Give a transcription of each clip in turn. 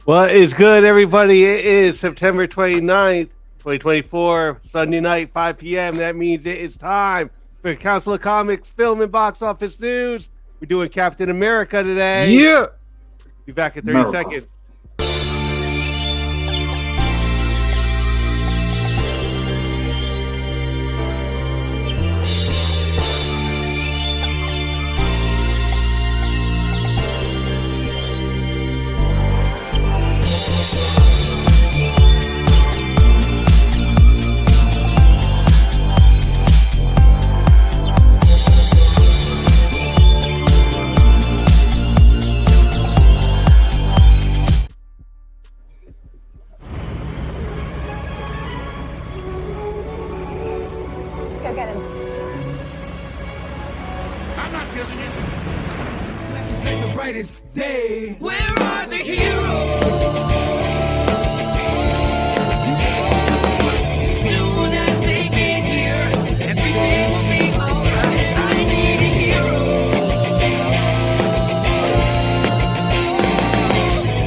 Well, it's good, everybody. It is September 29th, 2024, Sunday night, 5 p.m. That means it is time for Council of Comics film and box office news. We're doing Captain America today. Yeah. Be back in 30 America. seconds. Go get him. I'm not kissing you. The brightest day. Where are the heroes? Soon as they get here, everything will be alright. I need a hero.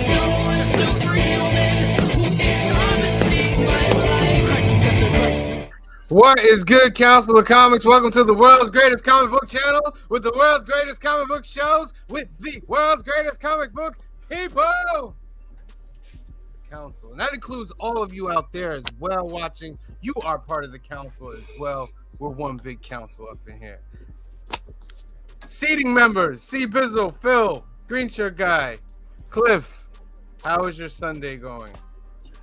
Someone superhuman who can come and save my life. Crisis after crisis. What is good, Council of Comics? Welcome to the world's greatest comic book channel with the world's greatest comic book shows with the world's greatest comic book people. Council, and that includes all of you out there as well watching. You are part of the council as well. We're one big council up in here. Seating members: C. Bizzle, Phil, Green Shirt Guy, Cliff. How is your Sunday going?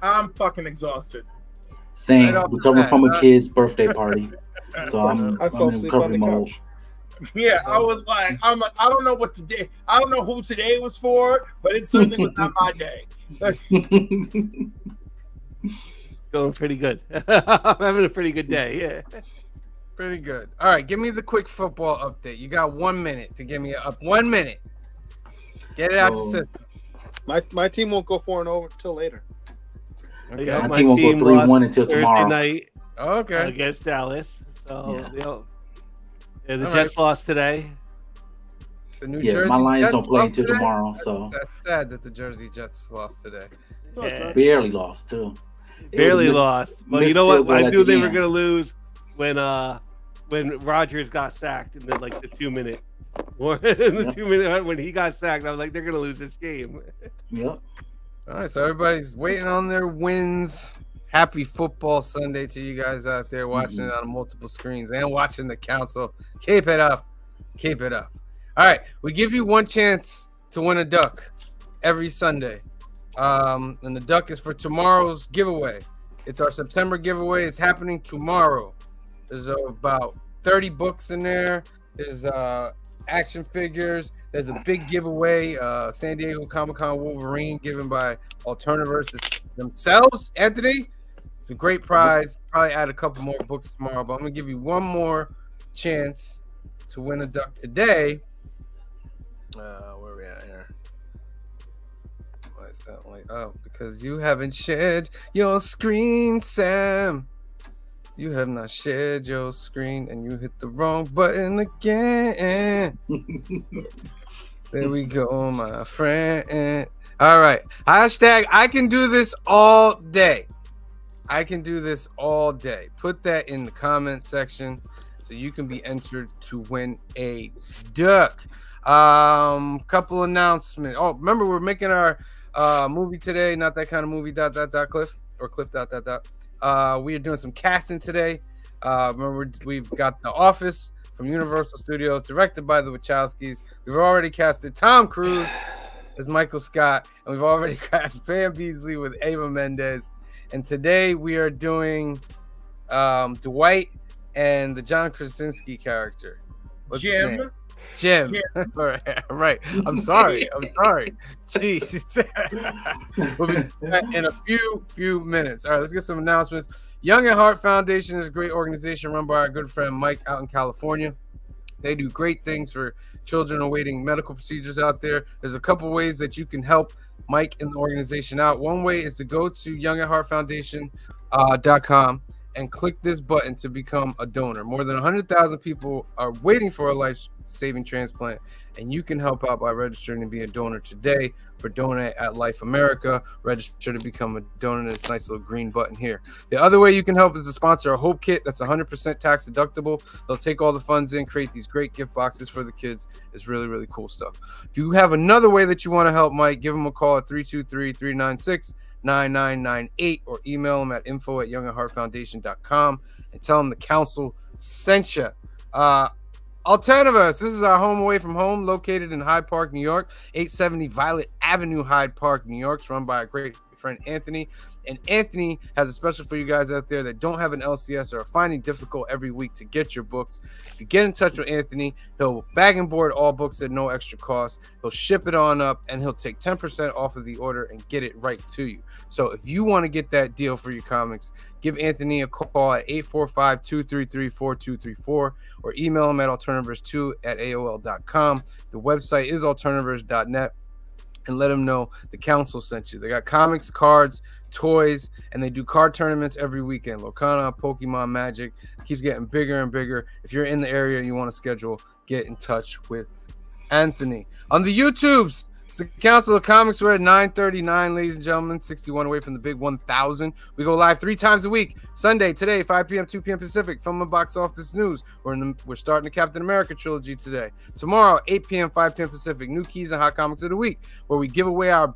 I'm fucking exhausted. Same. Right off the Recovering bat, from a huh? kid's birthday party. So I I'm fell in asleep on recovery the mode. couch. Yeah, I was like, I don't know what today. I don't know who today was for, but it certainly was not my day. Going pretty good. I'm having a pretty good day. Yeah. Pretty good. All right, give me the quick football update. You got 1 minute to give me up. 1 minute. Get it out your system. My team won't go 4-0 until later. Okay. Yeah, My team won't go 3-1 lost until Thursday tomorrow. night Okay. against Dallas. So, Yeah. the All Jets lost today. The New Yeah, Jersey my Lions Jets don't play lost until today? tomorrow, so That's sad that the Jersey Jets lost today. Yeah. barely lost too. It was a Barely miss- lost. But you missed know field what? goal I at knew the they were end. going to lose when Rodgers got sacked in the 2 minute. Or in the Yep. 2 minute when he got sacked, I was like, they're going to lose this game. Yep. All right, so everybody's waiting on their wins. Happy football Sunday to you guys out there watching it on multiple screens and watching the council. Keep it up. Keep it up. All right, we give you one chance to win a duck every Sunday. And the duck is for tomorrow's giveaway. It's our September giveaway. It's happening tomorrow. There's about 30 books in there. There's action figures. There's a big giveaway. San Diego Comic-Con Wolverine given by Alternaverse themselves. Anthony, it's a great prize. Probably add a couple more books tomorrow, but I'm going to give you one more chance to win a duck today. Where are we at here? Why is that like? Oh, because you haven't shared your screen, Sam. You have not shared your screen and you hit the wrong button again. There we go, my friend. All right. Hashtag I can do this all day. I can do this all day. Put that in the comment section so you can be entered to win a duck. Couple announcements. Oh, remember we're making our movie today. Not that kind of movie. Cliff or Cliff. We are doing some casting today. Remember we've got The Office from Universal Studios, directed by the Wachowskis. We've already casted Tom Cruise as Michael Scott, and we've already cast Pam Beasley with Ava Mendes. And today we are doing Dwight and the John Krasinski character. What's his name? Jim. All right. I'm sorry. Jeez. We'll be back in a few minutes. All right, let's get some announcements. Young at Heart Foundation is a great organization run by our good friend Mike out in California. They do great things for children awaiting medical procedures out there. There's a couple ways that you can help Mike and the organization out. One way is to go to youngatheartfoundation.com and click this button to become a donor. More than 100,000 people are waiting for a life life-saving transplant, and you can help out by registering to be a donor today for Donate at Life America. Register to become a donor. This nice little green button here. The other way you can help is to sponsor a Hope Kit. That's 100% tax deductible. They'll take all the funds in, create these great gift boxes for the kids. It's really, really cool stuff. If you have another way that you want to help Mike, give him a call at 323-396-9998 or email him at info@youngatheartfoundation.com and tell him the council sent you. Alternatives. This is our home away from home, located in Hyde Park, New York, 870 Violet Avenue, Hyde Park, New York. It's run by a great friend, Anthony. And Anthony has a special for you guys out there that don't have an LCS or are finding it difficult every week to get your books. If you get in touch with Anthony, he'll bag and board all books at no extra cost. He'll ship it on up, and he'll take 10% off of the order and get it right to you. So if you want to get that deal for your comics, give Anthony a call at 845-233-4234 or email him at alternaverse2@aol.com. The website is alternaverse.net, and let them know the council sent you. They got comics, cards, toys, and they do card tournaments every weekend. Lorcana, Pokemon, Magic. It keeps getting bigger and bigger. If you're in the area and you want to schedule, get in touch with Anthony. On the YouTubes, it's the Council of Comics. We're at 939, ladies and gentlemen, 61 away from the big 1,000. We go live 3 times a week. Sunday, today, 5 p.m., 2 p.m. Pacific, film and box office news. We're starting the Captain America trilogy today. Tomorrow, 8 p.m., 5 p.m. Pacific, new keys and hot comics of the week, where we give away our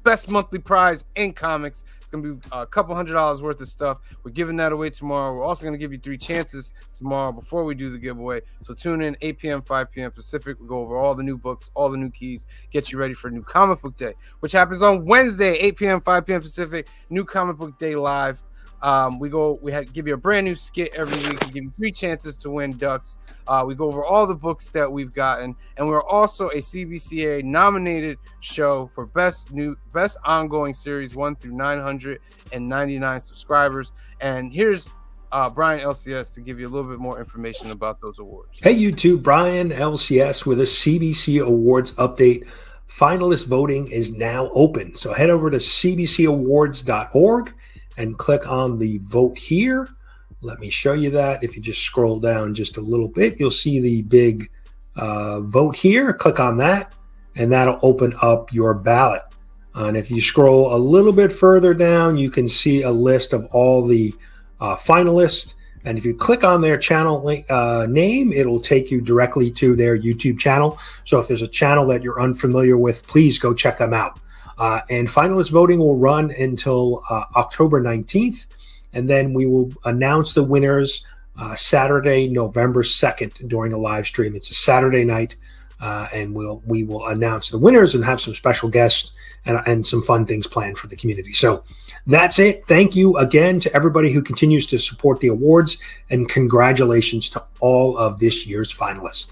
best monthly prize in comics. It's going to be a couple $100 worth of stuff. We're giving that away tomorrow. We're also going to give you 3 chances tomorrow before we do the giveaway. So tune in 8 p.m., 5 p.m. Pacific. We'll go over all the new books, all the new keys, get you ready for New Comic Book Day, which happens on Wednesday, 8 p.m., 5 p.m. Pacific. New Comic Book Day live. We give you a brand new skit every week. We give you 3 chances to win ducks. We go over all the books that we've gotten, and we're also a CBCA nominated show for best ongoing series 1 through 999 subscribers. And here's Brian LCS to give you a little bit more information about those awards. Hey YouTube, Brian LCS with a CBC Awards update. Finalist voting is now open, so head over to cbcawards.org and click on the vote here. Let me show you that. If you just scroll down just a little bit, you'll see the big vote here. Click on that, and that'll open up your ballot. And if you scroll a little bit further down, you can see a list of all the finalists. And if you click on their channel name, it'll take you directly to their YouTube channel. So if there's a channel that you're unfamiliar with, please go check them out. And finalist voting will run until October 19th, and then we will announce the winners Saturday, November 2nd during a live stream. It's a Saturday night, and we will announce the winners and have some special guests and some fun things planned for the community. So that's it. Thank you again to everybody who continues to support the awards, and congratulations to all of this year's finalists.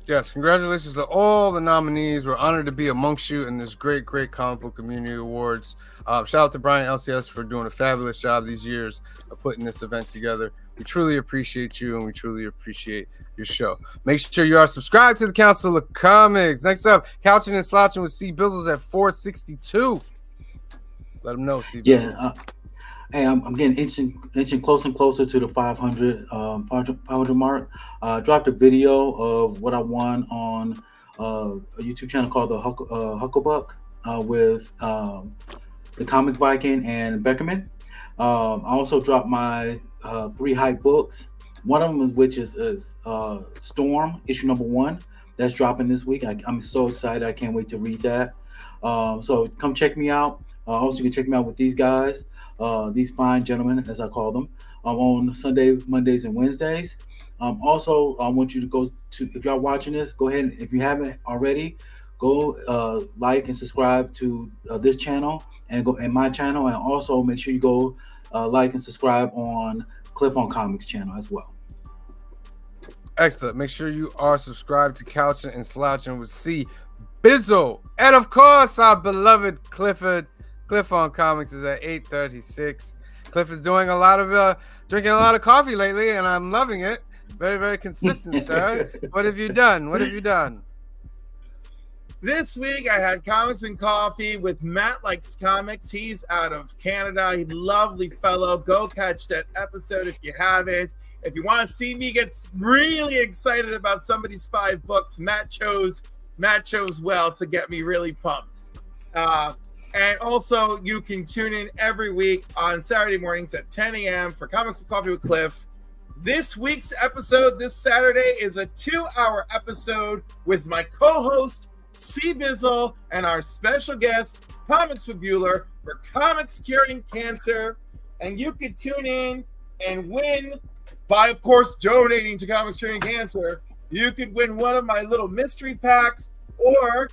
Yes, congratulations to all the nominees. We're honored to be amongst you in this great comic book community awards. Shout out to Brian LCS for doing a fabulous job these years of putting this event together. We truly appreciate you, and we truly appreciate your show. Make sure you are subscribed to the Council of Comics. Next up, Couching and Slouching with C. Bizzles at 462. Let them know, C. Bizzles. Yeah. Hey, I'm getting inching closer and closer to the 500 mark. Dropped a video of what I won on a YouTube channel called the Hucklebuck with the Comic Viking and Beckerman. I also dropped my 3 hype books. One of them is Storm, issue number 1. That's dropping this week. I'm so excited. I can't wait to read that. So come check me out. Also, you can check me out with these guys. These fine gentlemen, as I call them, on Sunday, Mondays, and Wednesdays. Also, I want you to go to, if y'all watching this, go ahead, if you haven't already, go like and subscribe to this channel and my channel, and also make sure you go like and subscribe on Cliff on Comics channel as well. Excellent. Make sure you are subscribed to Couching and Slouching with C. Bizzle, and of course our beloved Clifford. Cliff on Comics is at 836. Cliff is doing drinking a lot of coffee lately, and I'm loving it. Very, very consistent, sir. What have you done? This week I had Comics and Coffee with Matt Likes Comics. He's out of Canada. He's a lovely fellow. Go catch that episode if you haven't. If you want to see me get really excited about somebody's 5 books, Matt chose well to get me really pumped. And also, you can tune in every week on Saturday mornings at 10 a.m. for Comics and Coffee with Cliff. This week's episode, this Saturday, is a 2-hour episode with my co-host, C. Bizzle, and our special guest, Comics with Bueller, for Comics Curing Cancer. And you can tune in and win by, of course, donating to Comics Curing Cancer. You could win one of my little mystery packs, or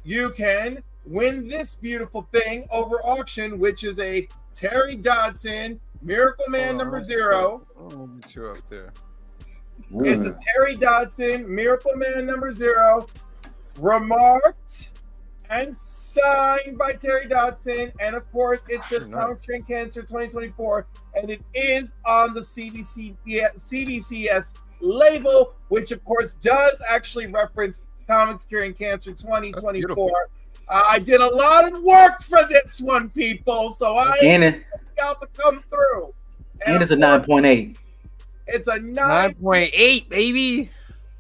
you can win this beautiful thing over auction, which is a Terry Dodson Miracle Man #0. I'll get you up there. It's a Terry Dodson Miracle Man #0, remarked and signed by Terry Dodson, and of course it says Comics Curing Cancer 2024, and it is on the CBCS label, which of course does actually reference Comics Curing Cancer 2024. I did a lot of work for this one, people, so I got to come through. And it's a 9.8. It's a 9.8, baby.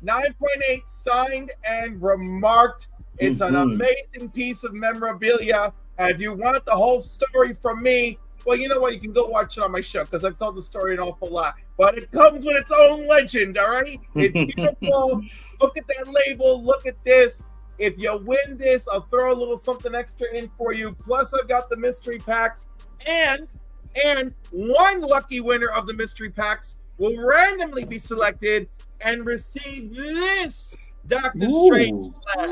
9.8 signed and remarked. It's an amazing piece of memorabilia. And if you want the whole story from me, well, you know what? You can go watch it on my show because I've told the story an awful lot. But it comes with its own legend, all right? It's beautiful. Look at that label. Look at this. If you win this, I'll throw a little something extra in for you. Plus, I've got the mystery packs. And one lucky winner of the mystery packs will randomly be selected and receive this Doctor Strange slab.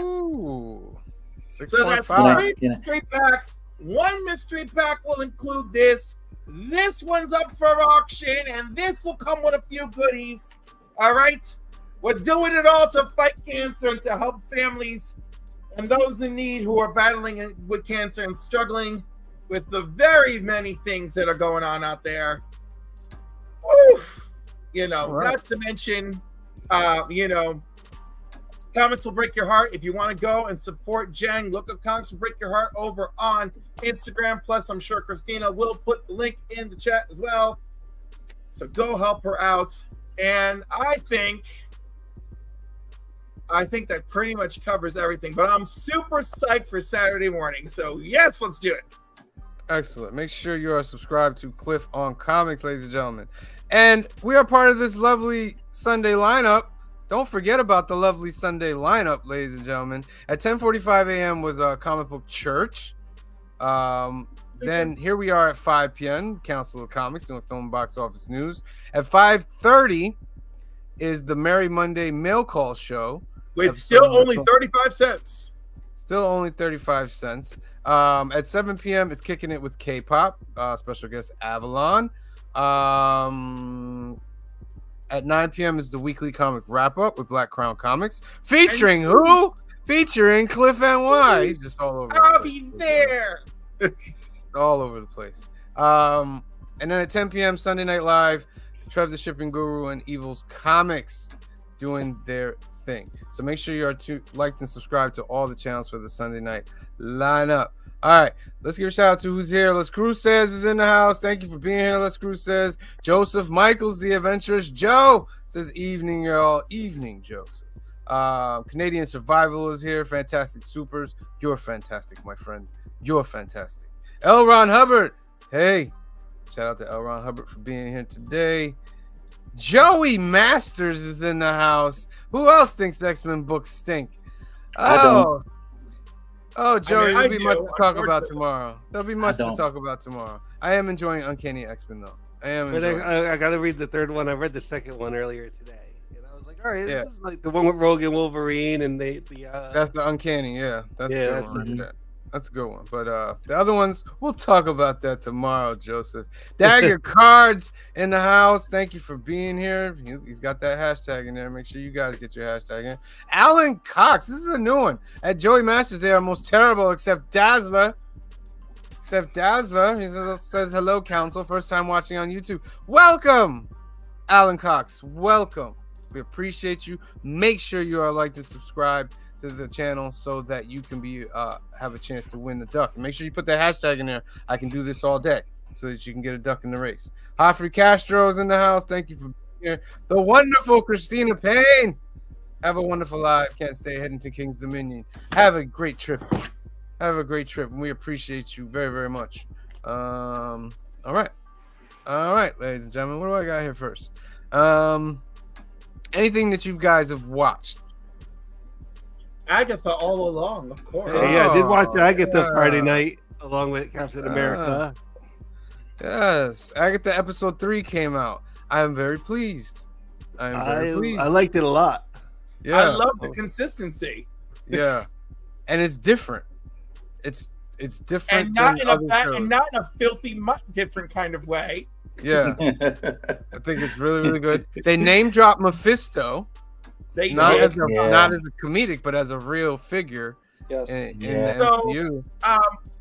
So that's 3 mystery packs. One mystery pack will include this. This one's up for auction, and this will come with a few goodies. All right? We're doing it all to fight cancer and to help families and those in need who are battling with cancer and struggling with the very many things that are going on out there. Woo! Not to mention, Comics Will Break Your Heart. If you want to go and support Jen, look up Comics Will Break Your Heart over on Instagram. Plus, I'm sure Christina will put the link in the chat as well. So go help her out. And I think that pretty much covers everything. But I'm super psyched for Saturday morning. So, yes, let's do it. Excellent. Make sure you are subscribed to Cliff on Comics, ladies and gentlemen. And we are part of this lovely Sunday lineup. Don't forget about the lovely Sunday lineup, ladies and gentlemen. At 10:45 a.m. was a comic book church. Then here we are at 5 p.m. Council of Comics doing film and box office news. At 5:30 is the Merry Monday Mail Call Show. With still only 35 cents. Still only 35 cents. At 7 p.m. it's Kicking It with K-Pop. Special guest Avalon. At 9 p.m. is the weekly comic wrap-up with Black Crown Comics. Featuring who? Featuring Cliff NY. He's just all over. I'll be there. All over the place. And then at 10 p.m. Sunday Night Live, Trev the Shipping Guru and Evil's Comics doing their thing. So make sure you are liked and subscribed to all the channels for the Sunday night lineup. All right, let's give a shout out to who's here. Les Cruz says is in the house. Thank you for being here. Les Cruz says Joseph Michaels, the adventurous Joe says evening, y'all. Evening, Joseph. Canadian Survival is here. Fantastic Supers. You're fantastic, my friend. You're fantastic. L. Ron Hubbard. Hey, shout out to L. Ron Hubbard for being here today. Joey Masters is in the house. Who else thinks X-Men books stink? Oh, Joey, there'll be much to talk about tomorrow. There'll be much to talk about tomorrow. I am enjoying Uncanny X-Men, though. But I got to read the third one. I read the second one earlier today. And I was like, all right, this is like the one with Rogue Wolverine and That's the Uncanny, yeah. That's a good one. But the other ones, we'll talk about that tomorrow, Joseph. Dagger Cards in the house. Thank you for being here. He's got that hashtag in there. Make sure you guys get your hashtag in. Alan Cox. This is a new one. At Joey Masters, they are most terrible except Dazzler. He says, hello, Council. First time watching on YouTube. Welcome, Alan Cox. Welcome. We appreciate you. Make sure you are liked and subscribed to the channel so that you can be have a chance to win the duck. And make sure you put that hashtag in there. I can do this all day so that you can get a duck in the race. Joffrey Castro's in the house. Thank you for Jr., the wonderful Christina Payne. Have a wonderful life. Can't stay heading to King's Dominion. Have a great trip. Have a great trip. And we appreciate you very, very much. All right. All right, ladies and gentlemen. What do I got here first? Anything that you guys have watched? Agatha all along, of course. Yeah, I did watch Agatha yeah. Friday night along with Captain America. Yes. Agatha episode 3 came out. I am very pleased. I am very pleased. I liked it a lot. Yeah. I love the consistency. Yeah. And it's different. It's different. And not than in a other bad, shows. and not in a filthy, different kind of way. Yeah. I think it's really, really good. They name drop Mephisto, They not did. as a comedic, but as a real figure. Yes. In Yeah. the So- MCU.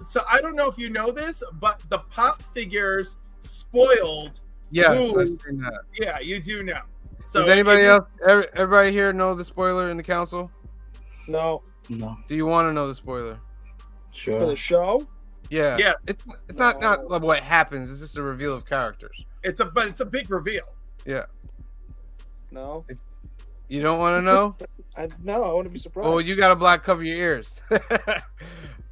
So I don't know if you know this, but the pop figures spoiled. Yes, Ooh. I've seen that. Yeah, you do know. So Does anybody if- else, everybody here know the spoiler in the council? No. No, Do you want to know the spoiler? For the sure. show? Yeah. Yes. It's not like what happens. It's just a reveal of characters. It's a big reveal. Yeah. No. You don't want to know? No, I want to be surprised. Oh, you got to block cover your ears.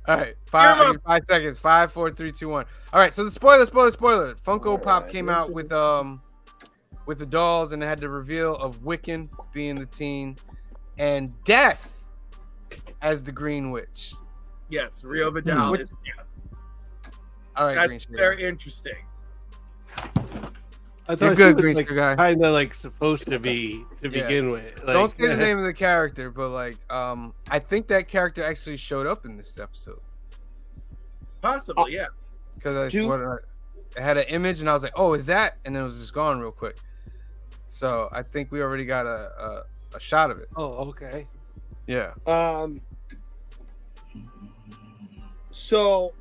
All right, Earmuff. 5 seconds. 5, 4, 3, 2, 1. All right, so the spoiler. Funko All Pop right, came out with the dolls, and it had the reveal of Wiccan being the teen, and Death as the Green Witch. Yes, Rio Vidal Which- is death. All right, Green That's Sugar. very interesting. I You're thought good, she Green was like, Sugar guy. kind of like supposed to be to Yeah. begin with. Like, Don't say the name of the character, but like, I think that character actually showed up in this episode Possibly, yeah. because I Do- swear I had an image, and I was like, "Oh, is that?" And then it was just gone real quick. So I think we already got a shot of it. Oh, okay. Yeah. So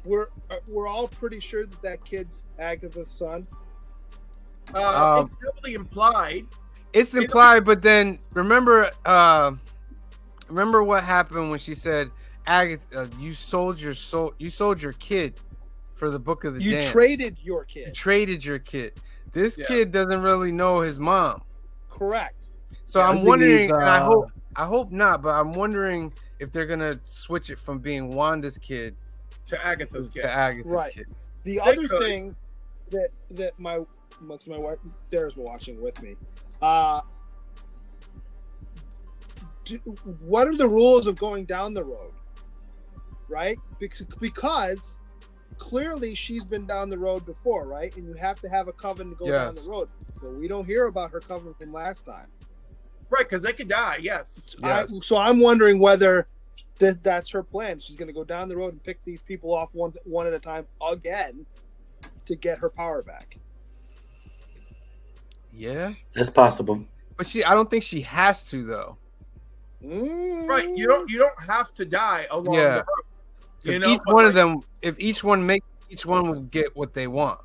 we're all pretty sure that kid's Agatha's son. It's heavily implied. It's implied, but then remember what happened when she said, "Agatha, you sold your soul, you sold your kid for the Book of the You Damned. traded your You kid. traded your kid." This Yeah. kid doesn't really know his mom, Correct. so I I'm think wondering, he's, and I hope not, but I'm wondering if they're gonna switch it from being Wanda's kid To Agatha's kid. to Agatha's Right. kid. The They other could. thing that my wife Dara's been watching with me. What are the rules of going down the road? Right? Because clearly she's been down the road before, right? And you have to have a coven to go down the Yes. road. But we don't hear about her coven from last time. Right, because they could die, yes. Yes. So I'm wondering whether that's her plan. She's going to go down the road and pick these people off one at a time again to get her power back. Yeah, That's possible. but I don't think she has to though. Right. You don't have to die along Yeah. the road. You If know, each but one like- of them, if each one will get what they want.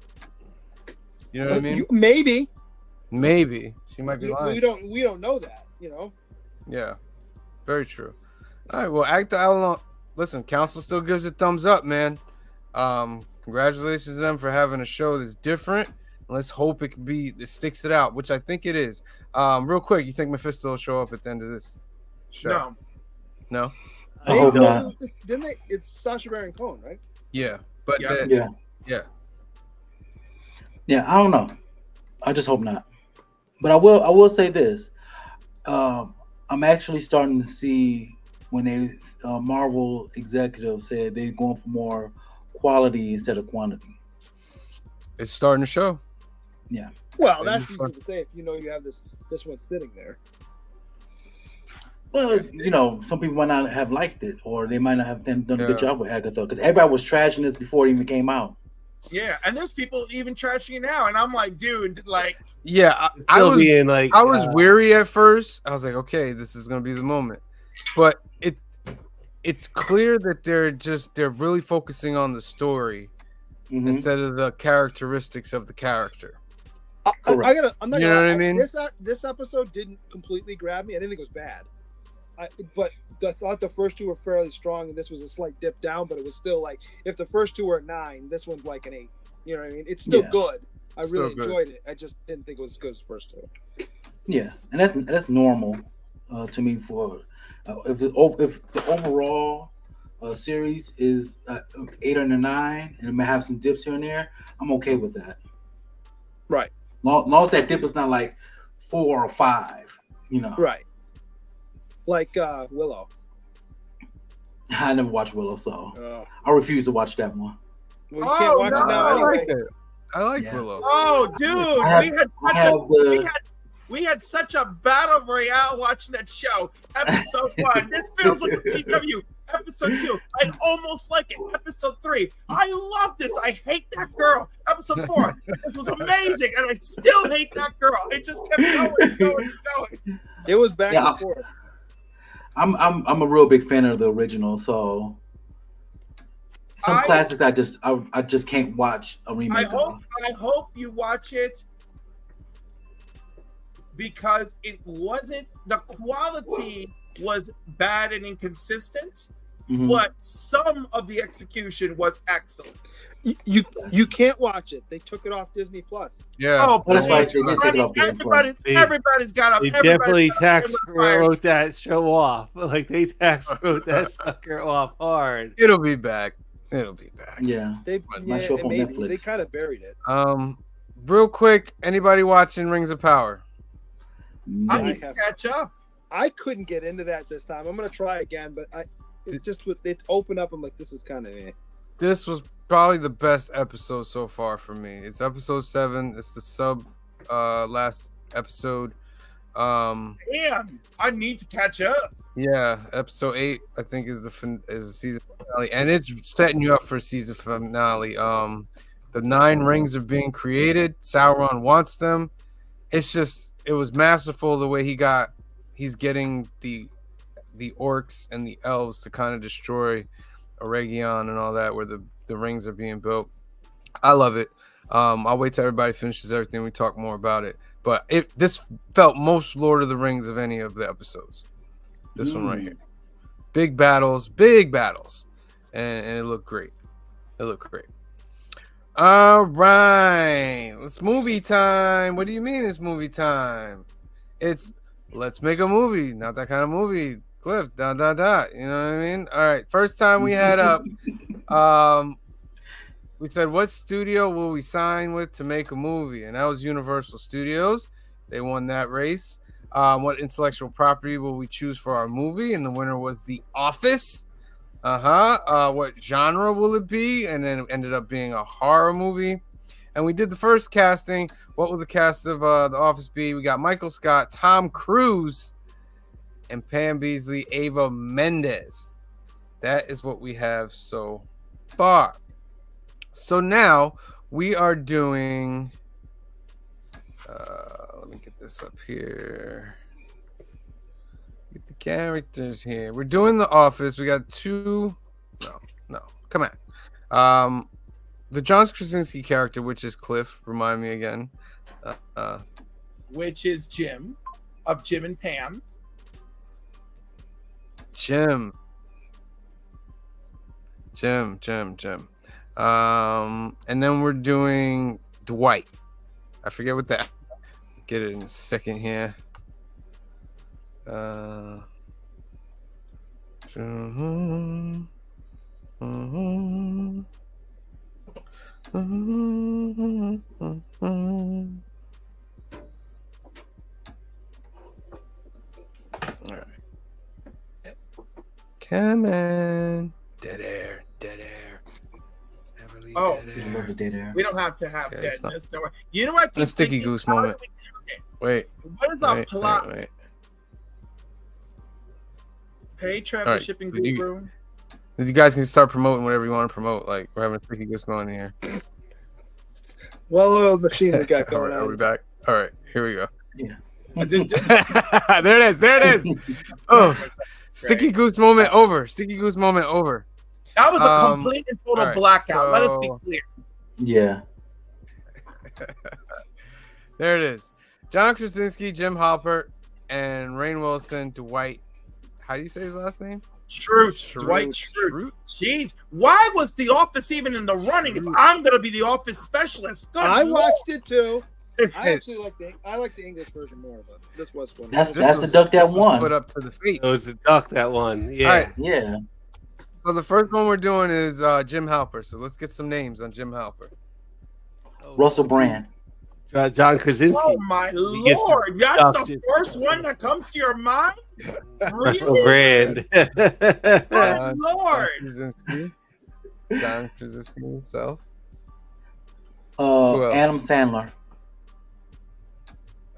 You know what I mean? Maybe Maybe she might be lying. we don't know that. Yeah, very true. All right, well, Agatha Allen, listen, Council still gives it thumbs up, man. Congratulations to them for having a show that's different. Let's hope it sticks it out, which I think it is. Real quick, you think Mephisto will show up at the end of this show? No. No? I hope Maybe. not. Didn't they? It's Sacha Baron Cohen, right? Yeah, but Yeah. Yeah. yeah, I don't know. I just hope not. But I will say this. I'm actually starting to see when they Marvel executives said they're going for more quality instead of quantity. it's starting to show. Well, Maybe that's it's easy to say if you have this one sitting there. Well, some people might not have liked it, or they might not have done a Yeah. good job with Agatha, because everybody was trashing this before it even came out. Yeah, and there's people even trashing it now, and I'm like, dude, like, Yeah, I Still was being like, I was weary at first. I was like, okay, this is gonna be the moment. But it's clear that they're really focusing on the story Mhm. instead of the characteristics of the character. Correct. I'm not You gonna know what lie, I mean? This episode didn't completely grab me. I didn't think it was bad. But I thought the first two were fairly strong, and this was a slight dip down. But it was still like if the first two were a 9, this one's like an 8. You know what I mean? It's still Yeah. good. I really Still good. enjoyed it. I just didn't think it was as good as the first two. Yeah, and that's normal to me for if the overall series is 8 or 9, and it may have some dips here and there, I'm okay with that. Right. Long as that dip is not like 4 or 5, you know. Right. Like Willow. I never watched Willow, so Oh. I refuse to watch that one. Well, you can't watch it now I anyway. like it. I like Yeah. Willow. Oh, dude, I we had I such have a we had such a battle royale watching that show. Episode 1. This feels like a CW. Episode 2. I almost like it. Episode 3. I love this. I hate that girl. Episode 4. This was amazing, and I still hate that girl. It just kept going. It was back Yeah. and forth. I'm a real big fan of the original, so some classics I just can't watch a remake of. I hope you watch it because it wasn't, the quality was bad and inconsistent, Mhm. but some of the execution was excellent. You can't watch it. They took it off Disney Plus. Yeah. Oh, That's right, please. they did take it off Disney Plus. Everybody's got They everybody's definitely got tax up in the fires. wrote that show off. Like they tax wrote that sucker off hard. It'll be back. It'll be back. Yeah. They Might show up on maybe Netflix. they kind of buried it. Real quick, anybody watching Rings of Power? I No. need to catch up. I couldn't get into that this time. I'm gonna try again, but it opened up. I'm like, this is kind of This was probably the best episode so far for me. It's episode 7. It's the last episode. Damn, I need to catch up. Yeah, episode 8 I think is the season finale, and it's setting you up for season finale. The 9 rings are being created. Sauron wants them. It was masterful the way he's getting the orcs and the elves to kind of destroy Eregion and all that, where the rings are being built. I love it. I'll wait till everybody finishes everything. We talk more about it. But this felt most Lord of the Rings of any of the episodes. This one right here. Big battles, and it looked great. All right, it's movie time. What do you mean it's movie time? It's let's make a movie, not that kind of movie. Cliff, ... You know what I mean? All right, first time we had up, we said, what studio will we sign with to make a movie? And that was Universal Studios. They won that race. What intellectual property will we choose for our movie? And the winner was The Office. What genre will it be? And then it ended up being a horror movie. And we did the first casting. What will the cast of The Office be? We got Michael Scott, Tom Cruise, and Pam Beesly, Ava Mendes. That is what we have so far. So now we are doing... let me get this up here. Get the characters here. We're doing The Office. We got 2. No. Come on. The John Krasinski character, which is Cliff. Remind me again. Which is Jim, of Jim and Pam. Jim. And then we're doing Dwight. I forget what that. Get it in a second here. All right. Come on. Dead air. Never leave Oh. dead I air. love the dead air. We don't have to have Okay, it's deadness. Don't worry. You know what? I keep The Sticky thinking? Goose How moment. do we tune Wait. it? What is our plot? Wait. Hey, Trevor, All right, shipping did you- guru. You guys can start promoting whatever you want to promote. Like, we're having a Sticky Goose going here. well-oiled machine we got All going right, are we on. back? All right, here we go. I did- There it is. Oh, Sticky Goose moment over. That was a Um, complete and total all right, blackout. Let us be so- clear. Yeah. There it is. John Krasinski, Jim Halpert, and Rainn Wilson, Dwight. How do you say his last name? Dwight Schrute. Jeez, why was The Office even in the running? If I'm gonna be the Office specialist, good I Lord. watched it too. I actually like the English version more, but this was fun. That's the duck that won. Put up to the feet. It was the duck that won. Yeah. All right. Yeah. So the first one we're doing is Jim Halper. So let's get some names on Jim Halper. Russell Brand. John Krasinski. Oh my gets Lord, that's the just- first one that comes to your mind? Russell Really? Brand. My Lord. John Krasinski himself. Adam else? Sandler.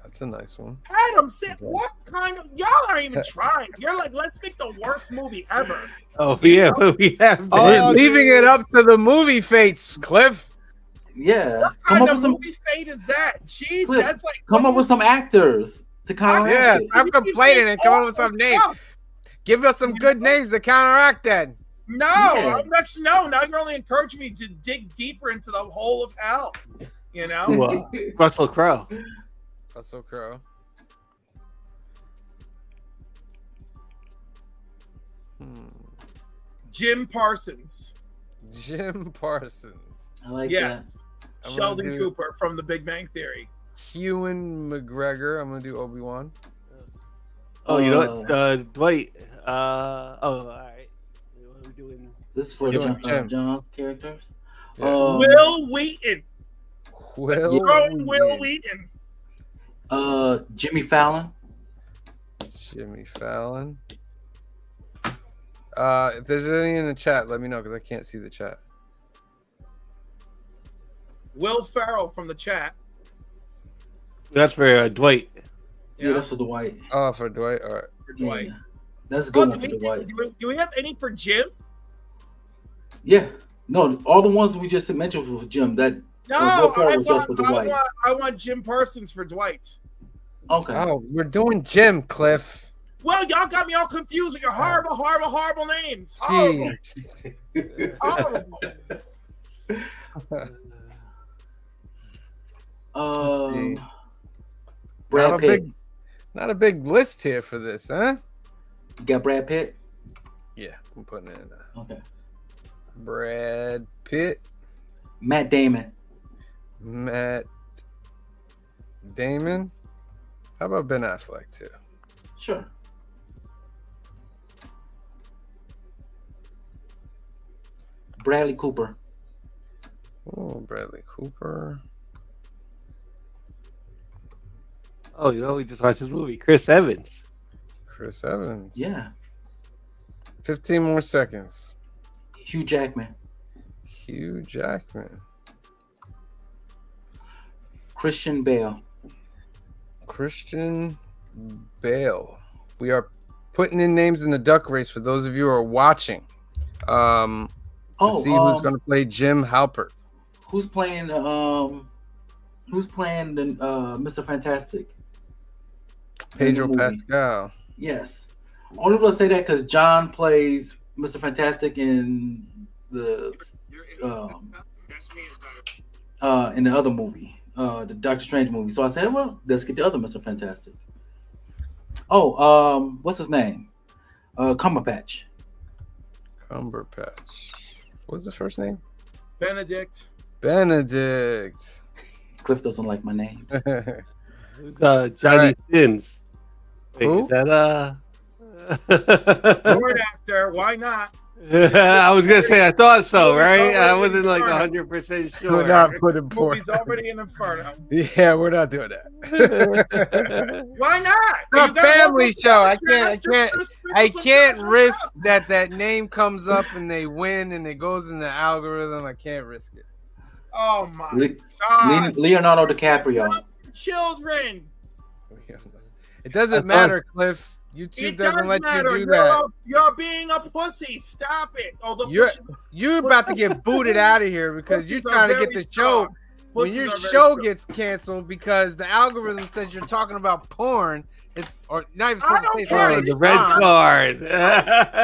That's a nice one. Adam said, what kind of y'all aren't even trying? You're like, let's make the worst movie ever. Oh yeah, we have. We're been. leaving it up to the movie fates, Cliff. Yeah. What kind of movie fate is that? Jeez, Cliff, that's like come up with some actors to counteract Yeah, it. I'm complaining and come up with some names. stuff. Give us some good names to counteract that. No, Yeah. I'm actually no. Now you're only encouraging me to dig deeper into the hole of hell. You know, Russell Crowe. Russell Crowe. Jim Parsons. Jim Parsons. I like Yes, I'm Sheldon gonna do- Cooper from The Big Bang Theory. Ewan McGregor. I'm gonna do Obi-Wan. Oh, you know what? Dwight. All right. What are we doing? This is for Jim. John's characters. Yeah. Will Wheaton. Let's Will throw in Will Wheaton. Wheaton. Jimmy Fallon. Jimmy Fallon. If there's any in the chat, let me know because I can't see the chat. Will Ferrell from the chat. That's for Dwight. Yeah, that's for Dwight. Oh, for Dwight. All right. For Dwight. Yeah. That's a Oh, good one for Dwight. do we have any for Jim? Yeah. No, all the ones we just mentioned for Jim. That No, Will Ferrell was just for Dwight. I want Jim Parsons for Dwight. Okay. Oh, we're doing Jim, Cliff. Well, y'all got me all confused with your horrible, horrible, horrible names. Horrible. Jeez. Horrible. Brad Pitt. Not a big list here for this, huh? You got Brad Pitt. Yeah, I'm putting it in there. Okay. Brad Pitt, Matt Damon. Matt Damon. How about Ben Affleck too? Sure. Bradley Cooper. Oh, Bradley Cooper. Oh, you know, we just watched this movie. Chris Evans. Chris Evans. Yeah. 15 more seconds. Hugh Jackman. Hugh Jackman. Christian Bale. Christian Bale. We are putting in names in the duck race for those of you who are watching. To see who's going to play Jim Halpert. Who's playing the Mr. Fantastic? Pedro Pascal. Yes. Only reason I say that because John plays Mr. Fantastic in the other movie, the Doctor Strange movie. So I said, well, let's get the other Mr. Fantastic. Oh, what's his name? Cumberbatch. Cumberbatch. What's his first name? Benedict. Benedict. Cliff doesn't like my names. Who's Johnny right. Sins? Wait, Who? is that Word actor. Why not? I was gonna say I thought so, Movie's right? I already wasn't like started. 100% sure. We're not putting This porn. movie's already an inferno. Yeah, we're not doing that. Why not? It's a You got family one show. I more can't risk that name comes up and they win and it goes in the algorithm. I can't risk it. Oh my God. Leonardo DiCaprio. Children. It doesn't matter, Cliff. YouTube It doesn't does let matter. you do that. You're being a pussy. Stop it. Although You're about to get booted out of here because you're pussies are trying to get very the show. strong. When Pussies your are very show strong. gets canceled because the algorithm says you're talking about porn, or not even I supposed to don't say care. porn, the red card.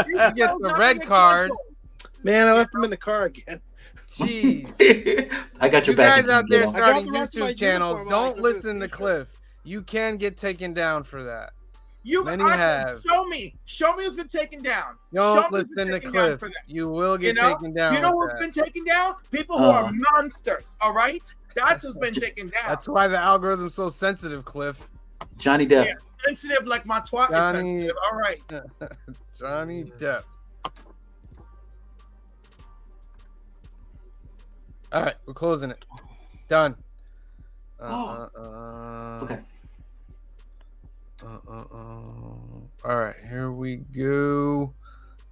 These You get shows the are red getting card. canceled. Man, I left him in the car again. Jeez. I got your You back. guys out there I got starting the rest of my YouTube channels, uniform on, don't so listen to it's- Cliff. You can get taken down for that. Many have. Show me who's been taken down. Don't Show me who's listen been to taken down Cliff. for that. You will get You know? taken down. You know with who's that. been taken down? People who are monsters. All right, that's who's been taken down. That's why the algorithm's so sensitive, Cliff. Johnny Depp. Yeah, sensitive like my twat is sensitive. All right. Johnny Depp. All right, we're closing it. Done. Okay. All right, here we go.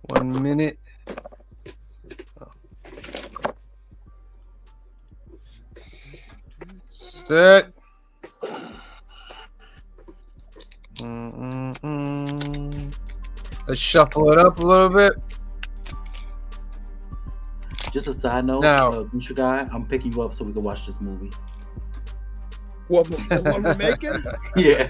1 minute. Set. Let's shuffle it up a little bit. Just a side note, No. Mr. Guy, I'm picking you up so we can watch this movie. What, the one we're making? Yeah.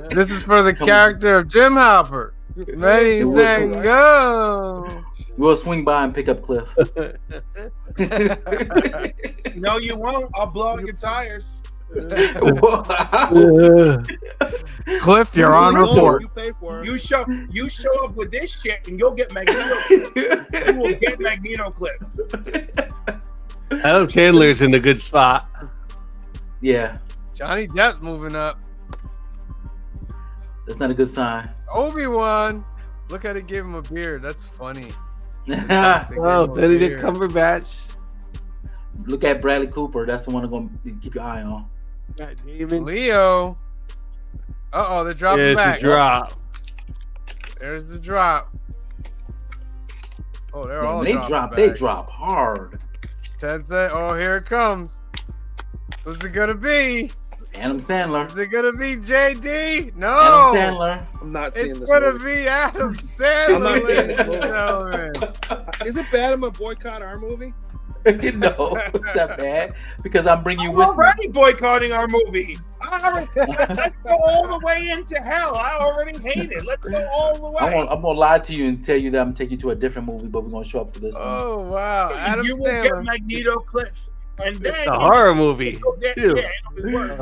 This is for the character of Jim Halpert. Ready, set, go. We'll swing by and pick up Cliff. No, you won't. I'll blow out your tires. Cliff, you're on report. You pay for it. You show up with this shit, and you'll get Magneto. You will get Magneto Cliff. Adam Chandler's in a good spot. Yeah, Johnny Depp moving up. that's not a good sign. Obi-Wan. Look how they gave him a beard. That's funny. They gave Oh, him a Benedict beard. Cumberbatch. Look at Bradley Cooper. That's the one I'm going to keep your eye on. God, David. Leo. Uh-oh, they're dropping There's back. the drop. There's the drop. Oh, they're all When they dropping drop, back. they drop hard. Ted said, oh, here it comes. Who's it gonna be? Adam Sandler. Is it gonna be JD? No. Adam Sandler. I'm not seeing It's this gonna movie. be Adam Sandler. I'm not seeing this ladies and movie. gentlemen. Is it bad I'm gonna boycott our movie? No, it's not bad because I'm bringing you I'm with me. already boycotting our movie. Let's go all the way into hell. I already hate it. Let's go all the way. I'm gonna lie to you and tell you that I'm taking you to a different movie, but we're gonna show up for this one. Oh wow, Adam You will get Sandler. Magneto Cliff, and then It's a horror movie. you'll get, too. yeah, it'll be worse.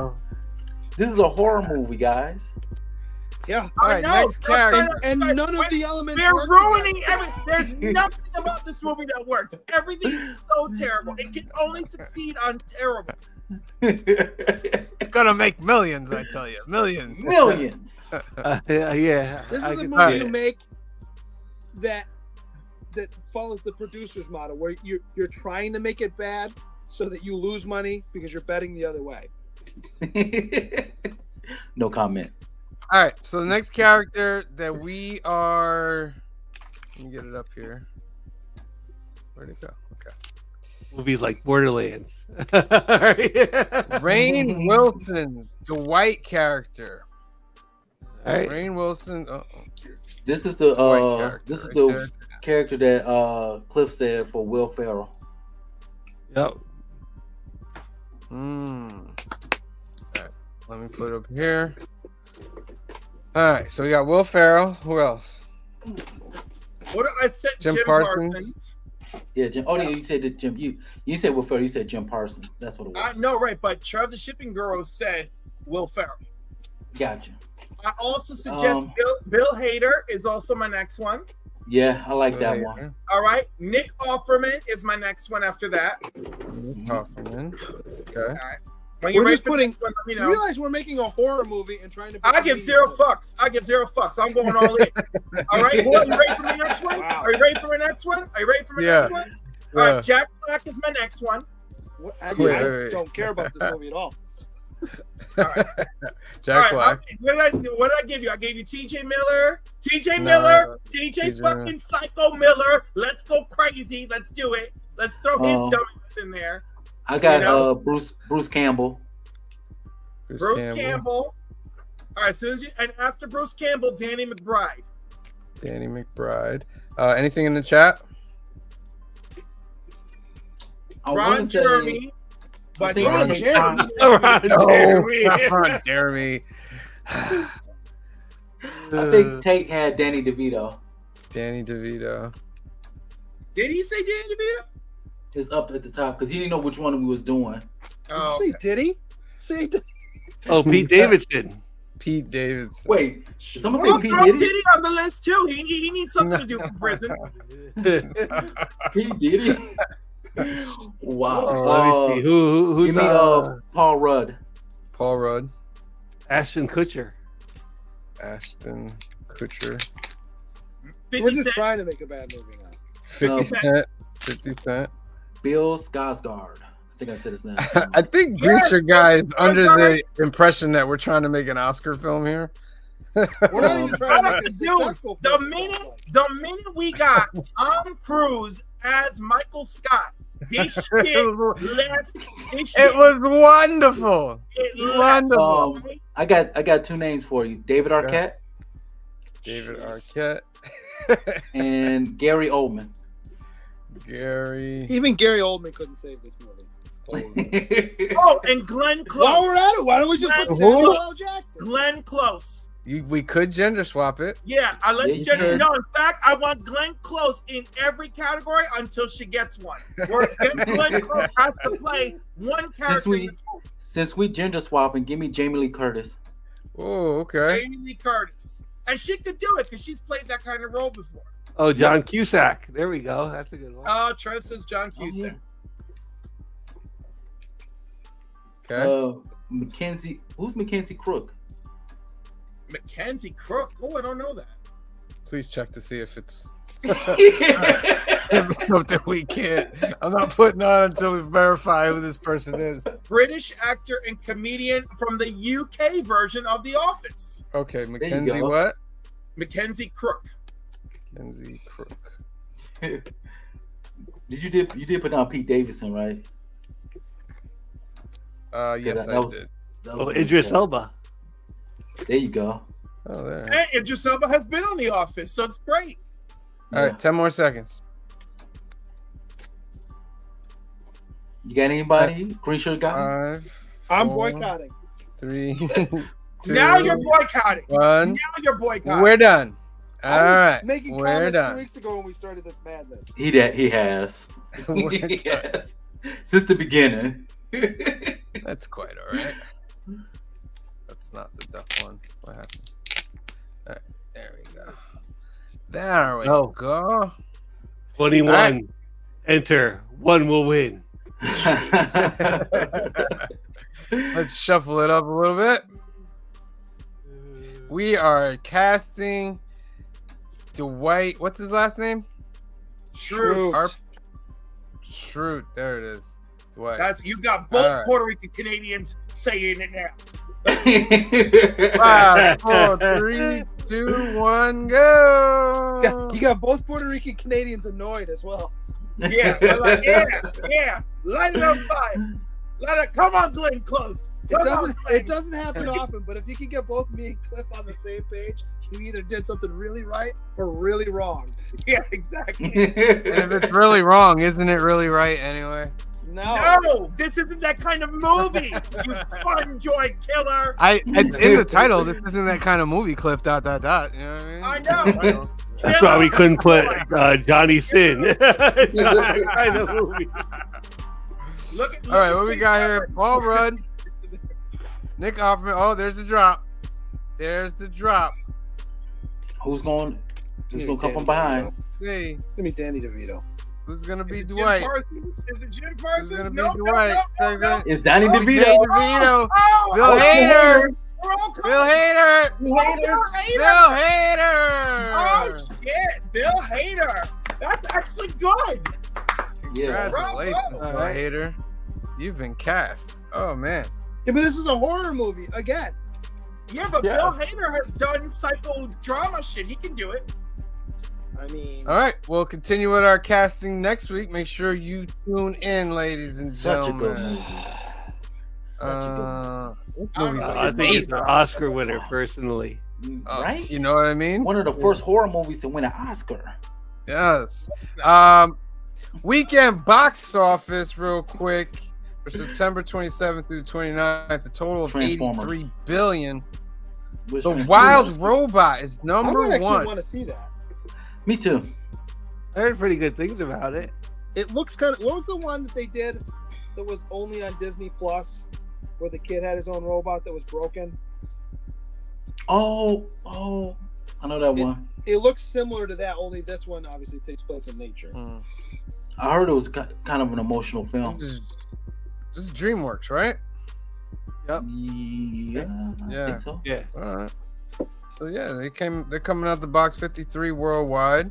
This is a horror movie, guys. Yeah. All right, next character. And none of the elements They're work ruining together. everything. There's nothing about this movie that works. Everything's so terrible. It can only succeed on terrible. It's gonna make millions, I tell you, millions. Millions. Yeah. This I is the can movie see you it. make that follows the producer's model, where you're trying to make it bad so that you lose money because you're betting the other way. No comment. All right, so the next character that we are, let me get it up here. Where'd it go? Okay. Movies like Borderlands. Rainn Wilson's Dwight character. All right. Rainn Wilson. This is the White character this is right the there. character that Cliff said for Will Ferrell. Yep. All right, let me put it up here. All right, so we got Will Ferrell. Who else? What I said, Jim Jim Parsons. Parsons. Yeah, Jim. Oh, yeah, you said that Jim. You said Will Ferrell. You said Jim Parsons. That's what it was. No, right, but Trev the Shipping Guru said Will Ferrell. Gotcha. I also suggest Bill Hader is also my next one. Yeah, I like that one. All right, Nick Offerman is my next one after that. Offerman. Okay. All right. When We're ready just for the putting. next one, let me You know. realize we're making a horror movie and trying to. I give zero fucks. I'm going all in. All right, are you ready for my next one? Wow. Are you ready for my next one? Are you ready for my Yeah. next one? All right, Jack Black is my next one. I Wait. don't care about this movie at all. All right. Jack All right, Black. what did I give you? I gave you TJ Miller. TJ No, Miller. TJ TJ fucking Psycho Miller. Let's go crazy. Let's do it. Let's throw his dummies in there. I got You know? Bruce Campbell. Bruce Campbell. All right, and after Bruce Campbell, Danny McBride. Danny McBride. Anything in the chat? Ron Jeremy. But Ron Jeremy. Ron Jeremy. I think Tate had Danny DeVito. Danny DeVito. Did he say Danny DeVito? It's up at the top because he didn't know which one we was doing. Oh, See, did he? See, Oh, Pete Davidson. Pete Davidson. Wait, did someone We'll say P throw Diddy? Diddy on the list too. He needs something to do in prison. P Diddy. Wow. Let me see. Who's Give me Paul Rudd. Paul Rudd, Ashton Kutcher? Ashton Kutcher, 50 We're just Cent. trying to make a bad movie now. 50 Cent, 50 Cent. Bill Skarsgård. I think I said his name. I think Yes, Greaser guy is under Skarsgård. the impression that we're trying to make an Oscar film here. We're not even trying to make a Dude, successful the film. minute we got Tom Cruise as Michael Scott, this shit left. This shit, It was wonderful. it left. Wonderful. I got two names for you: David Arquette David Arquette, and Gary Oldman. Gary. Even Gary Oldman couldn't save this movie. Oh, and Glenn Close. While we're at it, why don't we just put Who? Samuel L. Jackson? Glenn Close. We could gender swap it. Yeah, let's Yeah, you gender. could. No, in fact, I want Glenn Close in every category until she gets one. Where Glenn Close has to play one character in this movie. Since we gender swapping, give me Jamie Lee Curtis. Oh, okay. Jamie Lee Curtis, and she could do it because she's played that kind of role before. Oh, John Cusack. There we go. That's a good one. Trev says John Cusack. Okay. Mackenzie. Who's Mackenzie Crook? Mackenzie Crook. Oh, I don't know that. Please check to see if it's something we can't. I'm not putting on until we verify who this person is. British actor and comedian from the UK version of The Office. Okay, you Mackenzie go. what? Mackenzie Crook. Mackenzie Crook. You did put down Pete Davidson, right? Yes, that I was- did. That Oh, was Idris okay. Elba. There you go. Oh, there. And Idris Elba has been on The Office, so it's great. All right, 10 more seconds. You got anybody? Green shirt guy? 5, I'm 4, boycotting. 3, 2, Now you're boycotting. 1. Now you're boycotting. We're done. I All was right, making we're comments 2 done. weeks ago when we started this madness. He has. We're He done. has. Since the beginning. That's quite all right. That's not the duck one. What happened? All right, there we go. There we Oh. go. 21. All right. Enter. One will win. Let's shuffle it up a little bit. We are casting Dwight. What's his last name? Schrute. Schrute. There it is. Dwight. That's you got both All right. Puerto Rican Canadians saying it now. 5, 4, 3, 2, 1, go. You got both Puerto Rican Canadians annoyed as well. Yeah, they're like, yeah. Light it on fire. Let it come on, Glenn Close. It doesn't happen often, but if you can get both me and Cliff on the same page, you either did something really right or really wrong. Yeah, exactly. And if it's really wrong, isn't it really right anyway? No, this isn't that kind of movie. You fun joy killer. It's in the title. This isn't that kind of movie, Cliff. ... You know what I mean? I know. That's why we couldn't put Johnny Sin. It's not that kind of movie. Look All right, at what we Jake got here? Everett. Paul Rudd, Nick Offerman. Oh, there's the drop. There's the drop. Who's gonna come from behind? Let's see. Give me Danny DeVito. Who's gonna be Is it Jim Dwight? Parsons? Is it Jim Who's Parsons? gonna be No, Dwight? no. It's Danny Oh, DeVito. Danny DeVito. Oh, Bill oh, Hader. we're all coming. Bill Hader. Bill Hader. Bill Hader. Oh shit, Bill Hader. That's actually good. Yeah. Congratulations, Bravo. Bill Hader. You've been cast. Oh man. Yeah, but this is a horror movie again. Yeah, but Yeah. Bill Hader has done psychodrama shit. He can do it. I mean, All right, we'll continue with our casting next week. Make sure you tune in, ladies and Such a gentlemen. good movie. Such a This I don't movie's know. I think it's an Oscar winner, personally. good movie. Oh, Right? You know what I mean? One of the first horror movies to win an Oscar. Yes. Weekend box office, real quick, for September 27th through 29th, a total of Transformers. $83 billion. Which The was- Wild Robot is I number would actually one. want to see that. Me too. I heard pretty good things about it. It looks kind of. What was the one that they did that was only on Disney Plus, where the kid had his own robot that was broken? Oh, I know that one. It looks similar to that, only this one obviously takes place in nature. I heard it was kind of an emotional film. This is DreamWorks, right? Yep. Yeah, I Yeah. think so. Yeah. All right. So yeah, they're coming out the box 53 worldwide.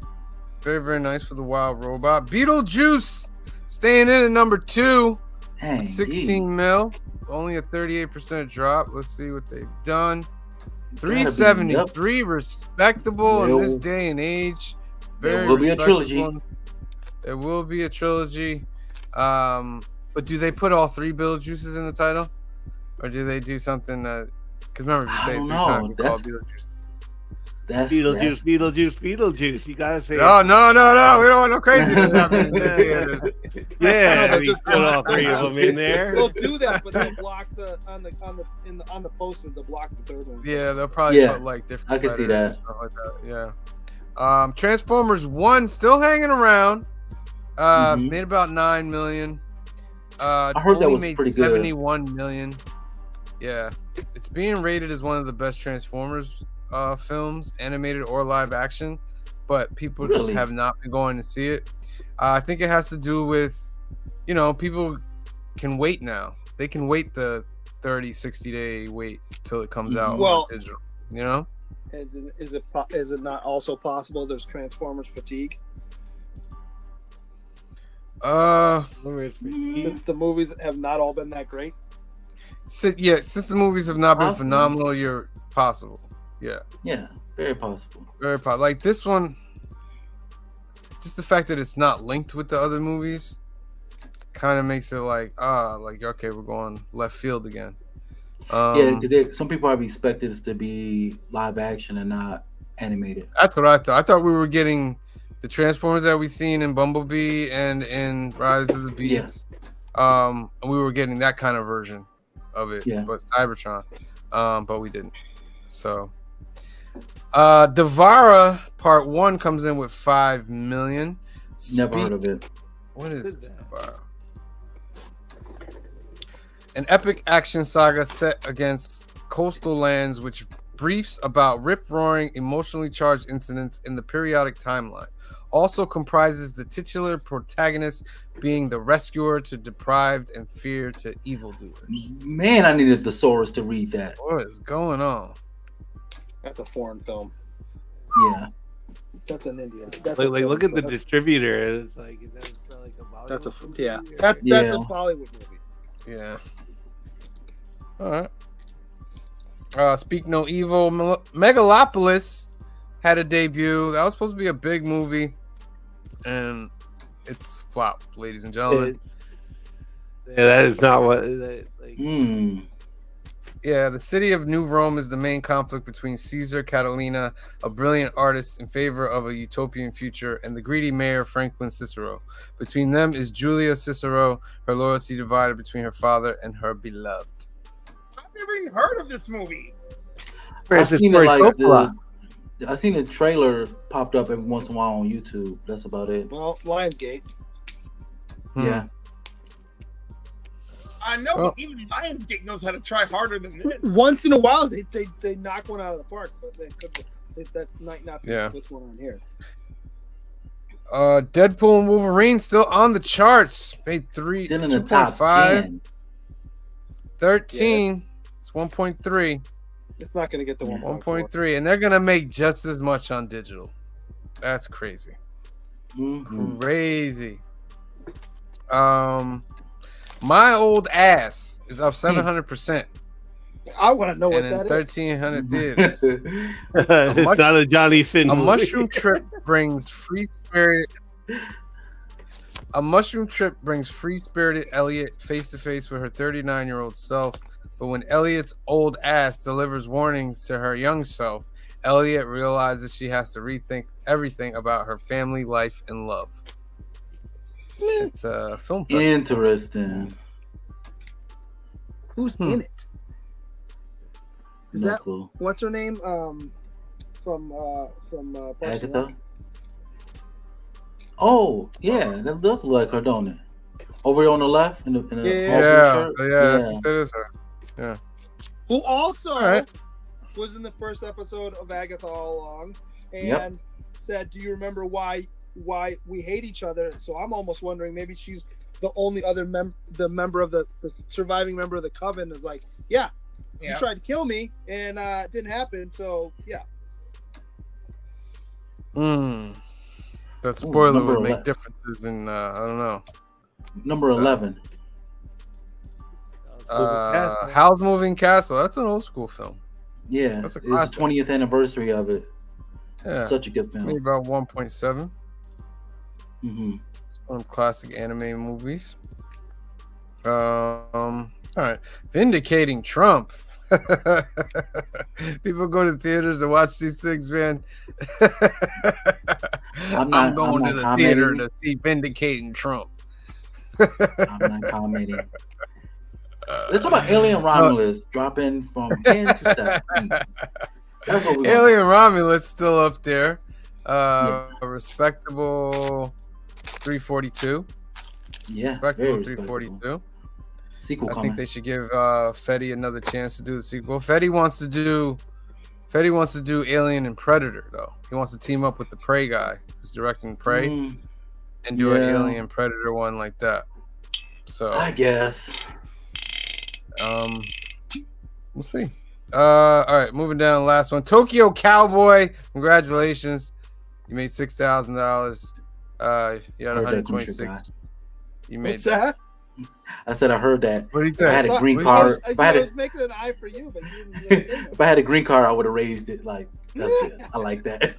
Very, very nice for the Wild Robot. Beetlejuice staying in at number 2. Dang, 16 mil. Only a 38% drop. Let's see what they've done. Gotta be, 373, respectable in this Well, day and age. there Very will be a respectable. trilogy. There will be a trilogy. But do they put all 3 Beetlejuices in the title? Or do they do something that... Because remember, if you I say it don't 3 know. times, you call it Beetlejuice. That's Beetlejuice. You gotta say. No. We don't want no craziness happening in the theaters. Yeah, No, we just- put all 3 of them in there. They'll do that, but they'll block on the poster. They'll block the third one. Yeah, they'll probably Yeah, put like different. I can see letters that. and stuff like that. Yeah. Transformers 1 still hanging around. Mhm. Made about 9 million. It's I heard that only was made pretty good. 71 million. Yeah, it's being rated as one of the best Transformers films, animated or live action, but people just Really? have not been going to see it. I think it has to do with, people can wait now. They can wait the 30, 60-day wait till it comes out Well- on digital. You know? Is it not also possible there's Transformers fatigue since the movies have not all been that great? Since the movies have not been Possible. phenomenal, you're possible. Yeah. Yeah, very possible. Very possible. Like this one, just the fact that it's not linked with the other movies kind of makes it like okay, we're going left field again. Yeah, because some people have expected this to be live action and not animated. That's what I thought. I thought we were getting the Transformers that we've seen in Bumblebee and in Rise of the Beasts. And we were getting that kind of version of it, Yeah. but Cybertron. But we didn't. So Devara Part 1 comes in with 5 million. Never heard of it. What is Devara? An epic action saga set against coastal lands which briefs about rip-roaring, emotionally charged incidents in the periodic timeline. Also comprises the titular protagonist being the rescuer to deprived and fear to evildoers. Man, I needed thesaurus to read that. What is going on? That's a foreign film. Yeah. That's an Indian. Look at the distributor. It's like, is that like a Bollywood That's a movie yeah. or- That's Yeah. a Bollywood movie. Yeah. All right. Speak No Evil. Megalopolis had a debut. That was supposed to be a big movie, and it's flopped, ladies and gentlemen. Yeah, that is not what. Like, Yeah, the city of New Rome is the main conflict between Caesar Catalina, a brilliant artist in favor of a utopian future, and the greedy mayor Franklin Cicero. Between them is Julia Cicero, her loyalty divided between her father and her beloved. I've never even heard of this movie. I've versus seen it like Coppola. I seen the trailer popped up every once in a while on YouTube. That's about it. Well, Lionsgate. Yeah. I know, Oh. but even Lionsgate knows how to try harder than this. Once in a while, they knock one out of the park, but that might not be Yeah. what's going on here. Deadpool and Wolverine still on the charts. Made Still in the top 2.5, 10. 13. It's 1.3. It's not going to get the 1.4. 1.3, and they're gonna make just as much on digital. That's crazy. Mhm. Crazy. My Old Ass is up 700%, I want to know what and in that is. 1,300 theaters. It's not a Johnny Sin A movie. mushroom trip brings free-spirited. A mushroom trip brings free-spirited Elliot face to face with her 39-year-old self. But when Elliot's old ass delivers warnings to her young self, Elliot realizes she has to rethink everything about her family, life, and love. It's a film festival. Interesting. Who's in it? Is No that clue. what's her name? From Parks and Agatha? Rec? Oh, yeah, that does look like her, don't it? Over on the left, in the Yeah. Yeah, shirt? I think that is her. Who also All right. was in the first episode of Agatha all along, and Yep. said, "Do you remember why we hate each other?" So I'm almost wondering maybe she's the only other member of the surviving member of the coven is like, yeah, you tried to kill me and it didn't happen. So yeah. That spoiler number would make 11. differences in I don't know. Number 11. Howl's Moving Castle. That's an old school film. Yeah, That's a it's the classic. 20th anniversry of it. Yeah, Such a good film. maybe about 1.7. Mm-hmm. One of classic anime movies. All right, Vindicating Trump. People go to theaters to watch these things, man. I'm going to the theater to see Vindicating Trump. I'm not commenting. Let's talk about Alien Romulus dropping from 10 to 17. That's what we Alien Romulus still up there. A respectable 342. Yeah, Respectable very 342. Sequel I coming. think they should give Fetty another chance to do the sequel. Fetty wants to do Alien and Predator though. He wants to team up with the Prey guy who's directing Prey and do an Alien Predator one like that. So I guess. We'll see. All right, moving down. Last one. Tokyo Cowboy. Congratulations. You made $6,000. You had 126. You made What's that? I said I heard that. What do you If I had think? a green I card. was, If I had was a, making an eye for you, but you didn't really say if I had a green card, I would have raised it. Like that's good. I like that.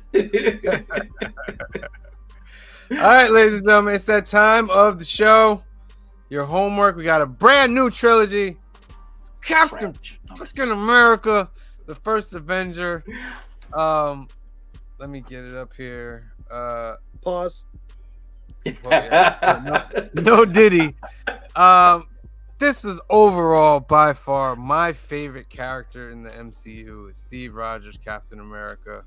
All right, ladies and gentlemen, it's that time of the show. Your homework. We got a brand new trilogy. It's Captain America, the first Avenger. Let me get it up here. Pause. No Diddy. This is overall by far my favorite character in the MCU is Steve Rogers, Captain America.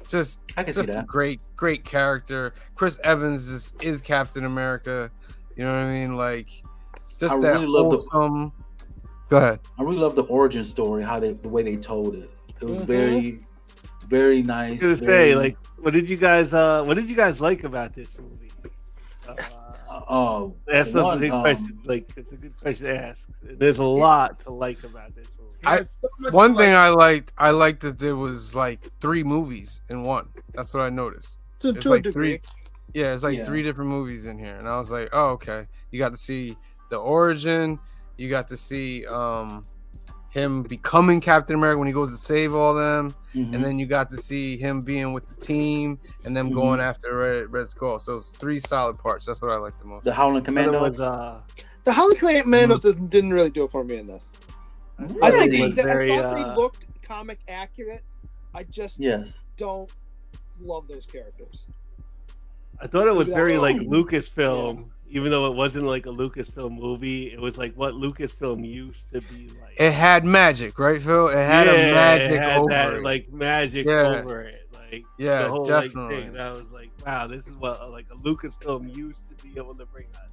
Just I can see a that. great character. Chris Evans is Captain America. You know what I mean? Like just I that really love wholesome. Go ahead. I really love the origin story, the way they told it. It was very, very nice. I was gonna say, like, what did you guys like about this movie? That's a big question. Like, it's a good question to ask. There's a lot to like about this movie. One thing I liked that there was like 3 movies in one. That's what I noticed. To It's a like degree. it's like 3 different movies in here, and I was like, oh, okay. You got to see the origin. You got to see him becoming Captain America when he goes to save all them, and then you got to see him being with the team and them going after Red Skull. So it's 3 solid parts. That's what I like the most. The Howling Commandos. The Howling Commandos didn't really do it for me in this. I think was very, I thought they looked comic accurate. I just don't love those characters. I thought it was very like Lucasfilm, even though it wasn't like a Lucasfilm movie. It was like what Lucasfilm used to be like. It had magic, right, Phil? It had a magic over it. Like magic over it. Like yeah, the whole definitely. like, thing. That was like, wow, this is what like a Lucasfilm used to be able to bring us.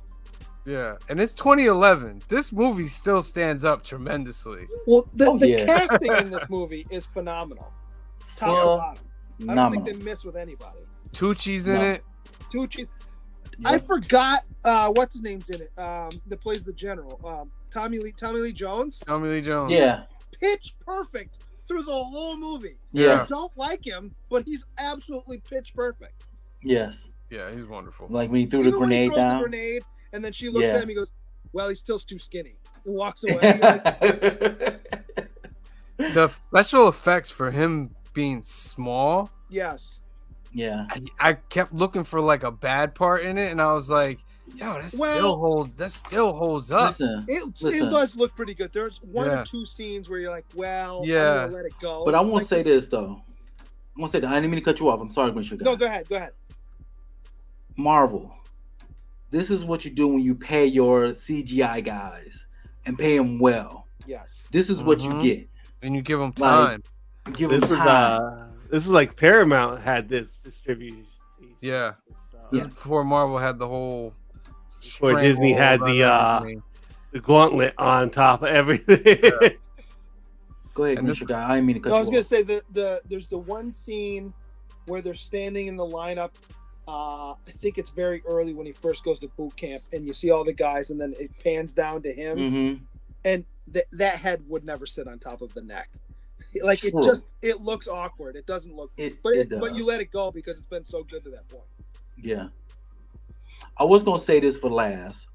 Yeah, and it's 2011. This movie still stands up tremendously. Well, the casting in this movie is phenomenal. Top to bottom. I don't think they miss with anybody. Tucci's in it. Tucci. I forgot what's his name's in it. That plays the general. Tommy Lee Jones. Tommy Lee Jones. Yeah. Pitch perfect through the whole movie. Yeah. I don't like him, but he's absolutely pitch perfect. Yes. Yeah, he's wonderful. Like when he threw Even the when he grenade throws down. the grenade, and then she looks at him, he goes, "Well, he's still too skinny," and walks away. Like, The special effects for him being small. yes. Yeah. I kept looking for like a bad part in it, and I was like, "Yo, that still holds up." Listen, It does look pretty good. There's 1 or 2 scenes where you're like, "Well, I'm gonna let it go." But I want to like say this though. I want to say that. I didn't mean to cut you off. I'm sorry, Mr. No, go ahead. Go ahead. Marvel. This is what you do when you pay your CGI guys and pay them well. Yes. This is what you get. And you give them time. Give them time. This was like Paramount had this distribution. Yeah. This is before Marvel had the whole. Before Disney had the gauntlet on top of everything. Go ahead, And this- Mr. Guy. I didn't mean to cut No, I you was gonna off. say there's the one scene where they're standing in the lineup. I think it's very early when he first goes to boot camp, and you see all the guys, and then it pans down to him, Mm-hmm. and that head would never sit on top of the neck. Like True. it looks awkward. It doesn't look, It but does. you let it go because it's been so good to that point. Yeah. I was gonna say this for last,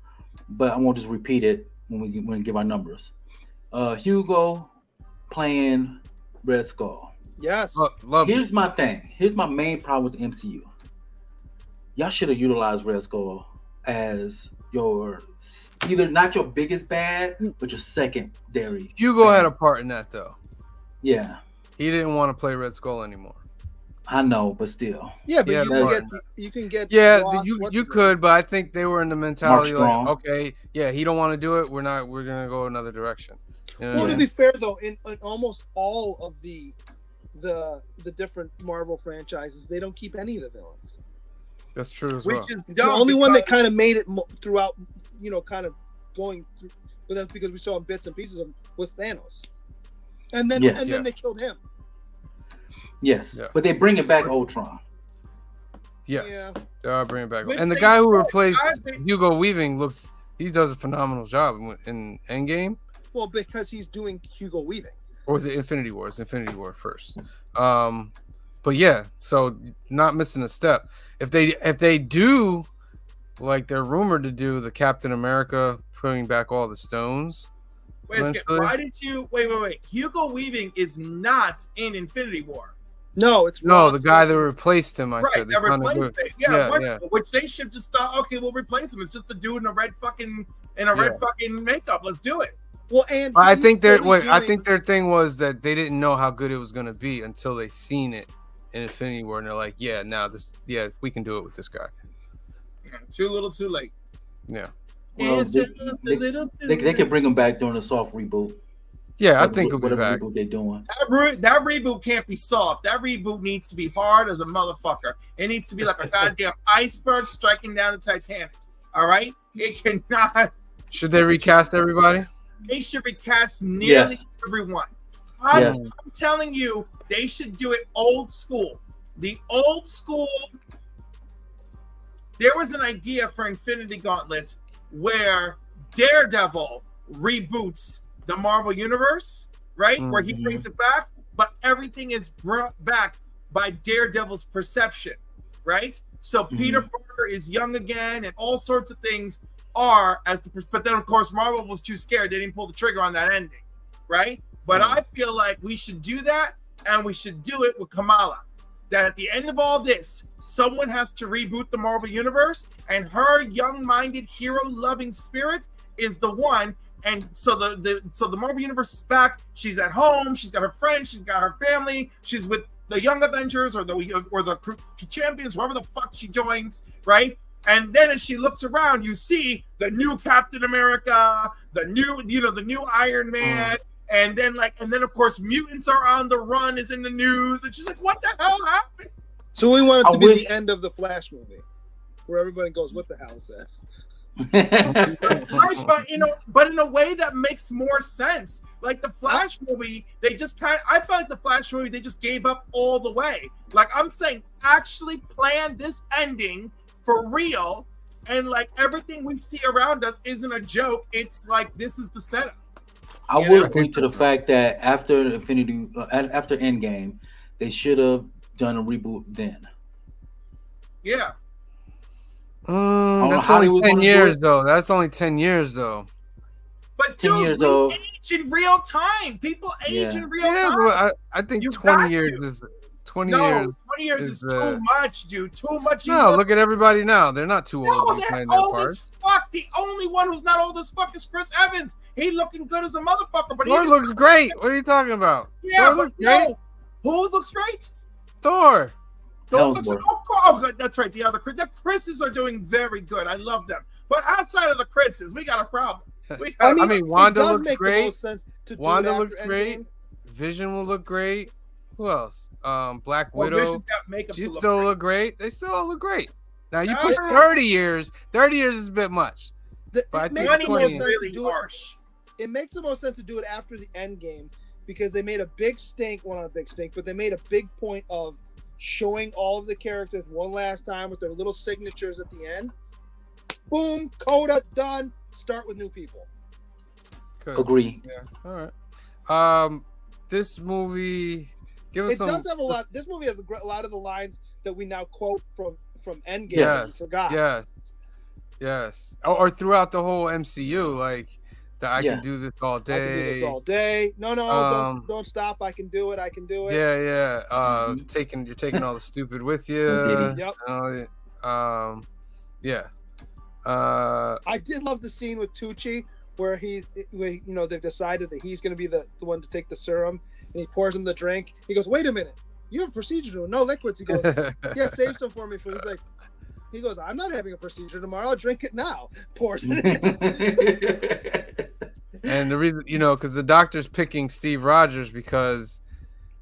but I won't just repeat it when we give our numbers. Hugo playing Red Skull. Yes. Love Here's my thing. Here's my main problem with the MCU. Y'all should have utilized Red Skull as your either not your biggest bad, but your secondary. Hugo bad. had a part in that though. Yeah, He didn't want to play Red Skull anymore. I know, but still. Yeah, but Yeah, you can get Yeah, Ross, you what's you his name? could, but I think they were in the mentality like, Strong. okay, yeah, he don't want to do it. We're gonna go another direction. You know what I Well, to mean? be fair though, in almost all of the different Marvel franchises, they don't keep any of the villains. That's true as well. Which is The dumb only one that because- kind of made it throughout, kind of going through, but that's because we saw bits and pieces of was Thanos, and then Yes. then they killed him. Yes, Yeah. but they bring it back Ultron. Yes, Yeah. they are bringing back. Which And the they guy who should. replaced I think- Hugo Weaving he does a phenomenal job in Endgame. Well, because he's doing Hugo Weaving. Or was it Infinity War? It's Infinity War first. But yeah, so not missing a step. If they do, like they're rumored to do, the Captain America putting back all the stones. Wait a second. eventually. Why did you wait? Hugo Weaving is not in Infinity War. No, it's No, Ross. the guy that replaced him. I Right, said that they kinda replaced do- it. Yeah, yeah, wonderful. Which they should just thought, okay, we'll replace him. It's just a dude in a red fucking makeup. Let's do it. Well, and But I he's think totally I doing- think their thing was that they didn't know how good it was going to be until they seen it in Infinity War, and they're like, yeah, now we can do it with this guy. Yeah, too little, too late. Yeah, Well, It's just a little too They late. can bring him back during a soft reboot. yeah, I think he'll be whatever back. reboot they're doing. That reboot can't be soft. That reboot needs to be hard as a motherfucker. It needs to be like a goddamn iceberg striking down the Titanic. All right? It cannot. Should they recast everybody? They should recast nearly Yes. everyone. Yes. I'm telling you, they should do it old school. The old school. There was an idea for Infinity Gauntlet where Daredevil reboots the Marvel Universe, right? Where he Mhm. brings it back, but everything is brought back by Daredevil's perception, right? So Peter Parker is young again, and all sorts of things are as the. But then, of course, Marvel was too scared; they didn't pull the trigger on that ending, right? But I feel like we should do that, and we should do it with Kamala. That at the end of all this, someone has to reboot the Marvel Universe, and her young-minded, hero-loving spirit is the one. And so the Marvel Universe is back. She's at home. She's got her friends. She's got her family. She's with the Young Avengers or the champions, whoever the fuck she joins, right? And then as she looks around, you see the new Captain America, the new Iron Man, and then of course mutants are on the run is in the news, and she's like, "What the hell happened?" So we want it I to be wish- the end of the Flash movie, where everybody goes, "What the hell is this?" Right, but in a way that makes more sense. Like the Flash movie, I felt like the Flash movie, they just gave up all the way. Like I'm saying, actually plan this ending for real, and like everything we see around us isn't a joke. It's like this is the setup. I Yeah, would I agree to the fact that after after Endgame, they should have done a reboot then. Yeah. That's how they only was 10 gonna do years it. though. That's only 10 years though. But 10 dude, years we old. age in real time. People age Yeah. in real Yeah, time. but I think You 20 got years to. is 20 No, years. 20 years is, is too much, dude. Too much. No, look at everybody now. They're not too old No, to be they're playing that old part. as fuck. The only one who's not old as fuck is Chris Evans. He looking good as a motherfucker, but Thor he looks great. What are you talking about? yeah, Thor but looks great. no. Who looks great? Thor. Thor looks, Ellsworth. oh, good. That's right. The Chris's are doing very good. I love them. But outside of the Chris's, we got a problem. I mean, Wanda it does looks make the great. most sense to do Wanda it after looks great. Endgame. Vision will look great. Who else? Black Well, Widow. Vision's got makeup She to look still great. look great. They still all look great. Now you No, push no. 30 years. 30 years is a bit much. But I It think makes the 20 most is sense really to do it. harsh. It makes the most sense to do it after the end game because they made a big stink. Well, not a big stink, but they made a big point of showing all of the characters one last time with their little signatures at the end. Boom, coda, done. Start with new people. Good. Agree. Yeah. All right. This movie. Give us It some. does have a lot. This movie has a lot of the lines that we now quote from Endgame. Yes. That we forgot. Yes. Or throughout the whole MCU, like that. I Yeah. can do this all I can do day. this all day. No, don't stop. I can do it. I can do it. Yeah. Mhm. You're taking all the stupid with you. Diddy. Yep. Yeah. I did love the scene with Tucci where they've decided that he's going to be the one to take the serum, and he pours him the drink. He goes, "Wait a minute, you have a procedure to do. No liquids." He goes, "Yeah, save some for me." He goes, "I'm not having a procedure tomorrow. I'll drink it now." Pours it in. And the reason, because the doctor's picking Steve Rogers because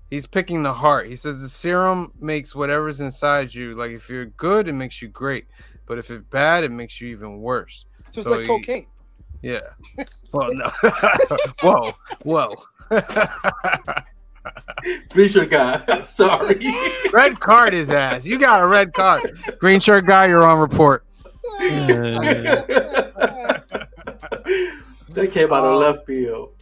he's picking the heart. He says the serum makes whatever's inside you. Like if you're good, it makes you great, but if it's bad, it makes you even worse. So it's like cocaine. Yeah. Well, no. Whoa. Green shirt guy. I'm sorry. Red card his ass. You got a red card. Green shirt guy, you're on report. That came out of left field.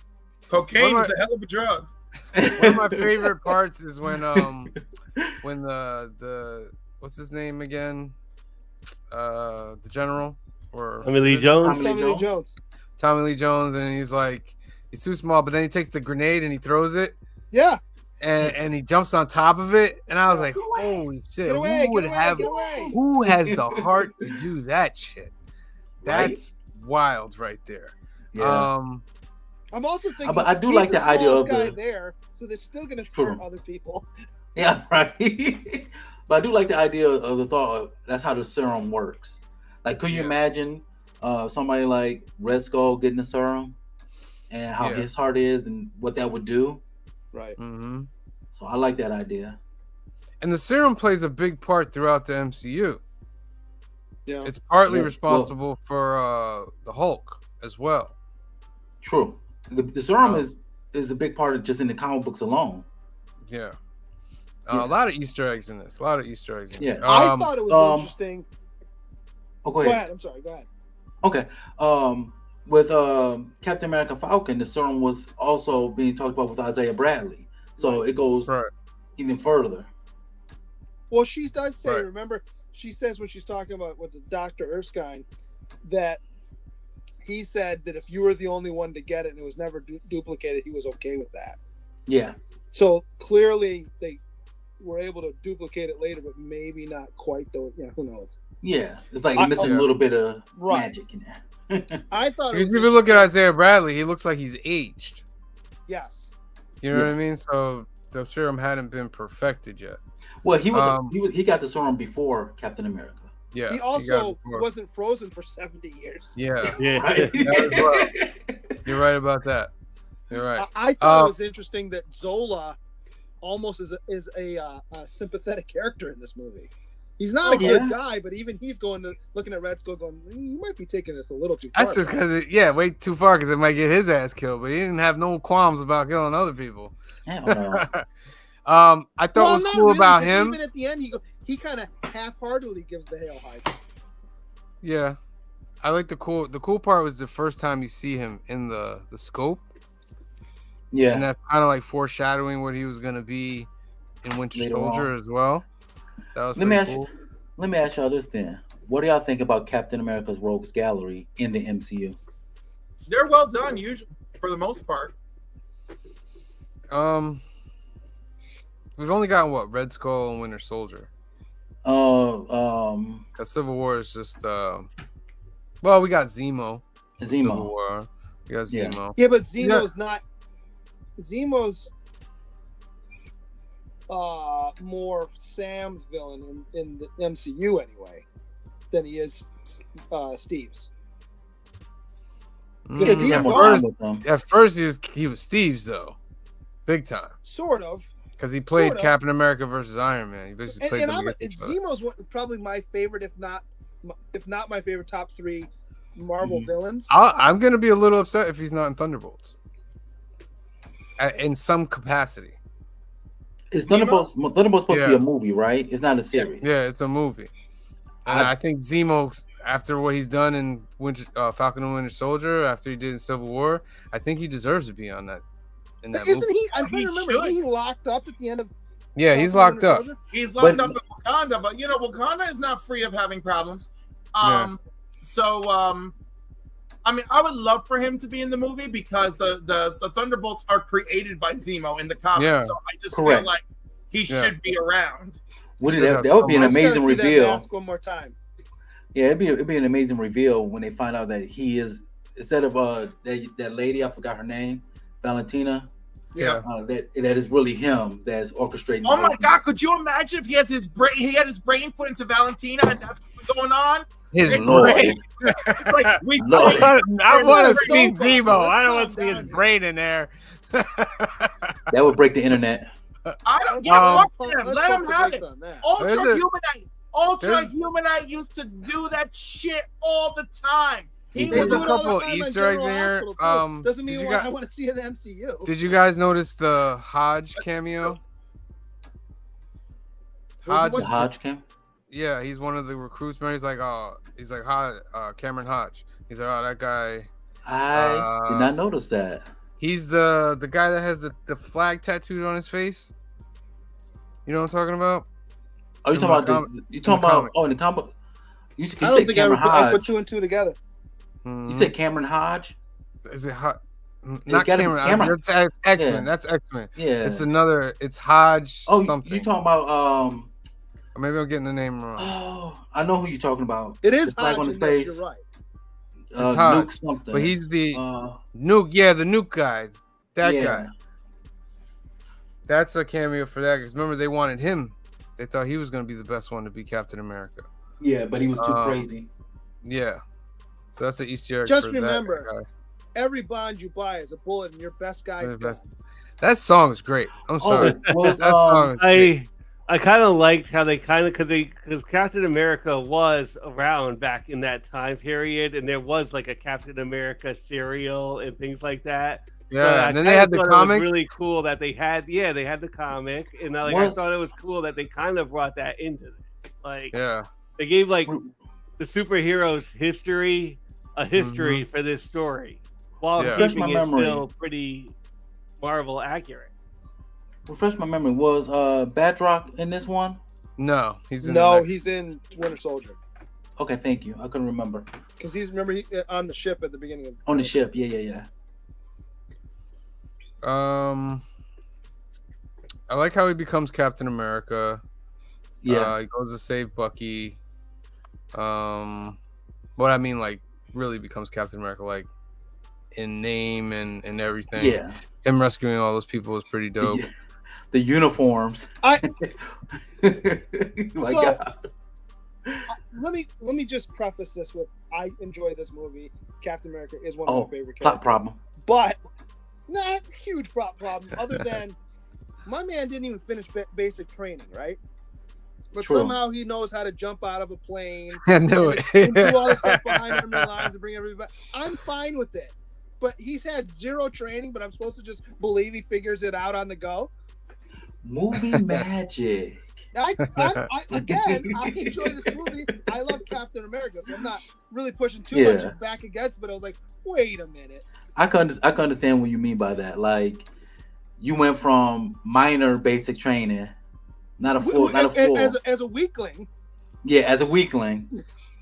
Cocaine What is a hell of a drug. One of my favorite parts is when the what's his name again? The general or Tommy Lee Jones. Tommy Lee Jones. Tommy Lee Jones, and he's like, he's too small, but then he takes the grenade and he throws it, Yeah. and he jumps on top of it, and I was like, holy shit, Get away, who would get away, have, get away. who has the heart to do that shit? That's wild right there. Yeah. I'm also thinking, But I do he's like the the idea smallest of guy the- there, so they're still going to True. hurt other people. Yeah, right. But I do like the idea of the thought of that's how the serum works. Like, could you Yeah. imagine somebody like Red Skull getting the serum and how Yeah. his heart is and what that would do? Right. Mm-hmm. So I like that idea. And the serum plays a big part throughout the MCU. Yeah. It's partly Yeah, responsible for the Hulk as well. True. The serum Oh. is a big part of just in the comic books alone. Yeah. Yeah. A lot of Easter eggs in this. Yeah. I thought it was interesting. Oh, go Go ahead. ahead. I'm sorry. Go ahead. Okay. With Captain America Falcon, the serum was also being talked about with Isaiah Bradley. So it goes Right. even further. Well, she does say, Right. remember, she says when she's talking about with Dr. Erskine that he said that if you were the only one to get it and it was never duplicated, he was okay with that. Yeah. So clearly they were able to duplicate it later, but maybe not quite though. Yeah, who knows? Yeah. It's like I- missing yeah. a little bit of Right. magic in there. I thought it If was you look at Isaiah Bradley, he looks like he's aged. yes. You know Yeah. what I mean? So the serum hadn't been perfected yet. Well, he he got the serum before Captain America. Yeah. He got also it before. wasn't frozen for 70 years. Yeah. Yeah. Right? You're right about that. You're right. I thought it was interesting that Zola almost is a sympathetic character in this movie. He's not a good Yeah. guy, but even he's looking at Red Skull going, you might be taking this a little too far. That's just because, way too far because it might get his ass killed. But he didn't have no qualms about killing other people. Hell no. I thought what was not cool really, about 'cause him. Even at the end, he kind of half-heartedly gives the Hail Hydra. Yeah, I like the cool part was the first time you see him in the scope, and Yeah. that's kind of like foreshadowing what he was gonna be in Winter Later Soldier as well. That was Let me pretty ask cool. Let me ask y'all this then. What do y'all think about Captain America's Rogues Gallery in the MCU? They're well done, usually for the most part. We've only gotten Red Skull and Winter Soldier. Because Civil War is just we got Zemo. Civil Zemo. War. We got Yeah. Zemo. Yeah, but Zemo's not. Zemo's more Sam's villain in the MCU anyway than he is Steve's. Yeah, Because he he's had more gone, time with them. At first he was Steve's though, big time. sort of. Because he played Sort of. Captain America versus Iron Man. He basically played And them I'm against each other. Zemo's probably my favorite, if not my favorite, top 3 Marvel Mhm. villains. I'm gonna be a little upset if he's not in Thunderbolts. in some capacity. Is Thunderbolts supposed to be Yeah. a movie, right? It's not a series. Yeah, it's a movie. And I think Zemo, after what he's done in Falcon and Winter Soldier, after he did in Civil War, I think he deserves to be on that. In that Isn't movie. he? I'm trying to remember. Isn't he locked up at the end of? Yeah, he's locked up. He's locked up in Wakanda, but Wakanda is not free of having problems. So I mean, I would love for him to be in the movie because the Thunderbolts are created by Zemo in the comics. Yeah. So I just feel like he should be around. That would be an amazing reveal. One more time. Yeah, it'd be an amazing reveal when they find out that he is, instead of that lady, I forgot her name, Valentina. Yeah. That is really him that's orchestrating. Oh my God! Could you imagine if he had his brain put into Valentina and that's what's going on? His brain. It's like I want to see Zemo. I don't want to see his brain in there. That would break the internet. I don't get him. Let him have it. Ultra Humanite used to do that shit all the time. There's a couple of Easter eggs in here. Doesn't mean I want to see in the MCU. Did you guys notice the Hodge cameo? Hodge cam? Yeah, he's one of the recruits. Man, he's like Cameron Hodge. He's like, oh, that guy. I did not notice that. He's the guy that has the flag tattooed on his face. You know what I'm talking about? Oh, you talking about in the comic? You I don't think I put two and two together. You said Cameron Hodge? Is it Hodge? Not Cameron. It's X-Men. Yeah. That's X-Men. Yeah. It's another. It's Hodge. Oh, something. You talking about Or maybe I'm getting the name wrong. Oh, I know who you're talking about. It is Hodge on his face. You're right. It's Hodge, Nuke something. but he's the Nuke. Yeah, the Nuke guy. That guy. That's a cameo for that. Because remember, they wanted him. They thought he was going to be the best one to be Captain America. Yeah, but he was too crazy. Yeah. So that's an Easter egg. Just remember, every Bond you buy is a bullet in your best guy's gun. That song is great. I'm sorry. I kind of liked how they because Captain America was around back in that time period, and there was like a Captain America cereal and things like that. Yeah, and then they had the comic. It was really cool that they had the comic, and I thought it was cool that they kind of brought that into it. Like, they gave like the superheroes a history for this story, while keeping it still pretty Marvel accurate. Refresh my memory. Was Badrock in this one? No, he's in he's in Winter Soldier. Okay, thank you. I couldn't remember because he's on the ship at the beginning of on the ship. Yeah. I like how he becomes Captain America. Yeah, he goes to save Bucky. What I mean, like, really becomes Captain America, like in name and everything. Yeah, him rescuing all those people was pretty dope. Yeah. The uniforms. God. Let me just preface this with I enjoy this movie. Captain America is one of my favorite characters. Plot problem. But not huge problem other than my man didn't even finish basic training, right? But somehow he knows how to jump out of a plane. I knew it. And do all the stuff behind enemy lines and bring everybody back. I'm fine with it. But he's had zero training, but I'm supposed to just believe he figures it out on the go. Movie magic. I enjoy this movie. I love Captain America, so I'm not really pushing too much back against. But I was like, wait a minute. I can understand what you mean by that. Like, you went from minor basic training, not a full. As a weakling. Yeah, as a weakling,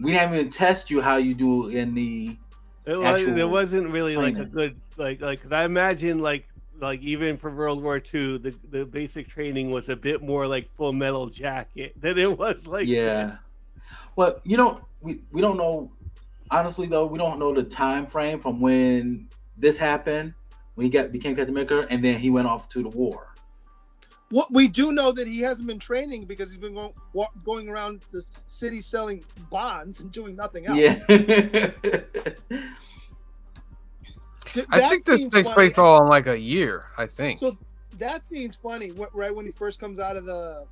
we didn't even test you how you do in the. There wasn't really training. like a good because I imagine like even for World War II, the basic training was a bit more like Full Metal Jacket than it was like. Yeah. Well, we don't know. Honestly, though, we don't know the time frame from when this happened, when he became Captain America, and then he went off to the war. What we do know that he hasn't been training because he's been going around the city selling bonds and doing nothing else. Yeah. I think this takes place all in like a year. I think. So that scene's funny. Right when he first comes out of the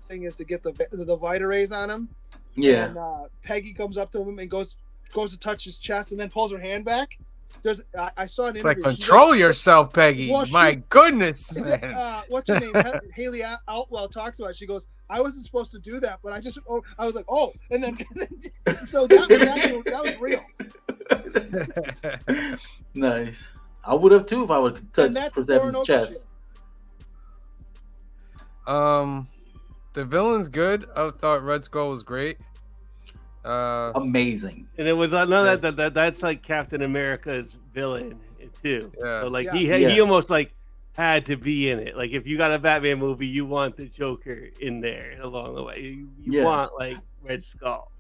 thing is to get the Vita rays on him. Yeah. And Peggy comes up to him and goes to touch his chest and then pulls her hand back. I saw an It's like interview. She control yourself, Peggy. Well, My goodness, man. what's her name? Haley Outwell talks about it. She goes, I wasn't supposed to do that, but I was like, oh, and then so that was real. Nice. I would have too if I would have touched And that's Chris Evans' Orinoco chest. The villain's good. I thought Red Skull was great. Amazing. And it was none of that's like Captain America's villain too. Yeah. So like Yeah. he almost like had to be in it. Like if you got a Batman movie, you want the Joker in there along the way. You Yes. want like Red Skull.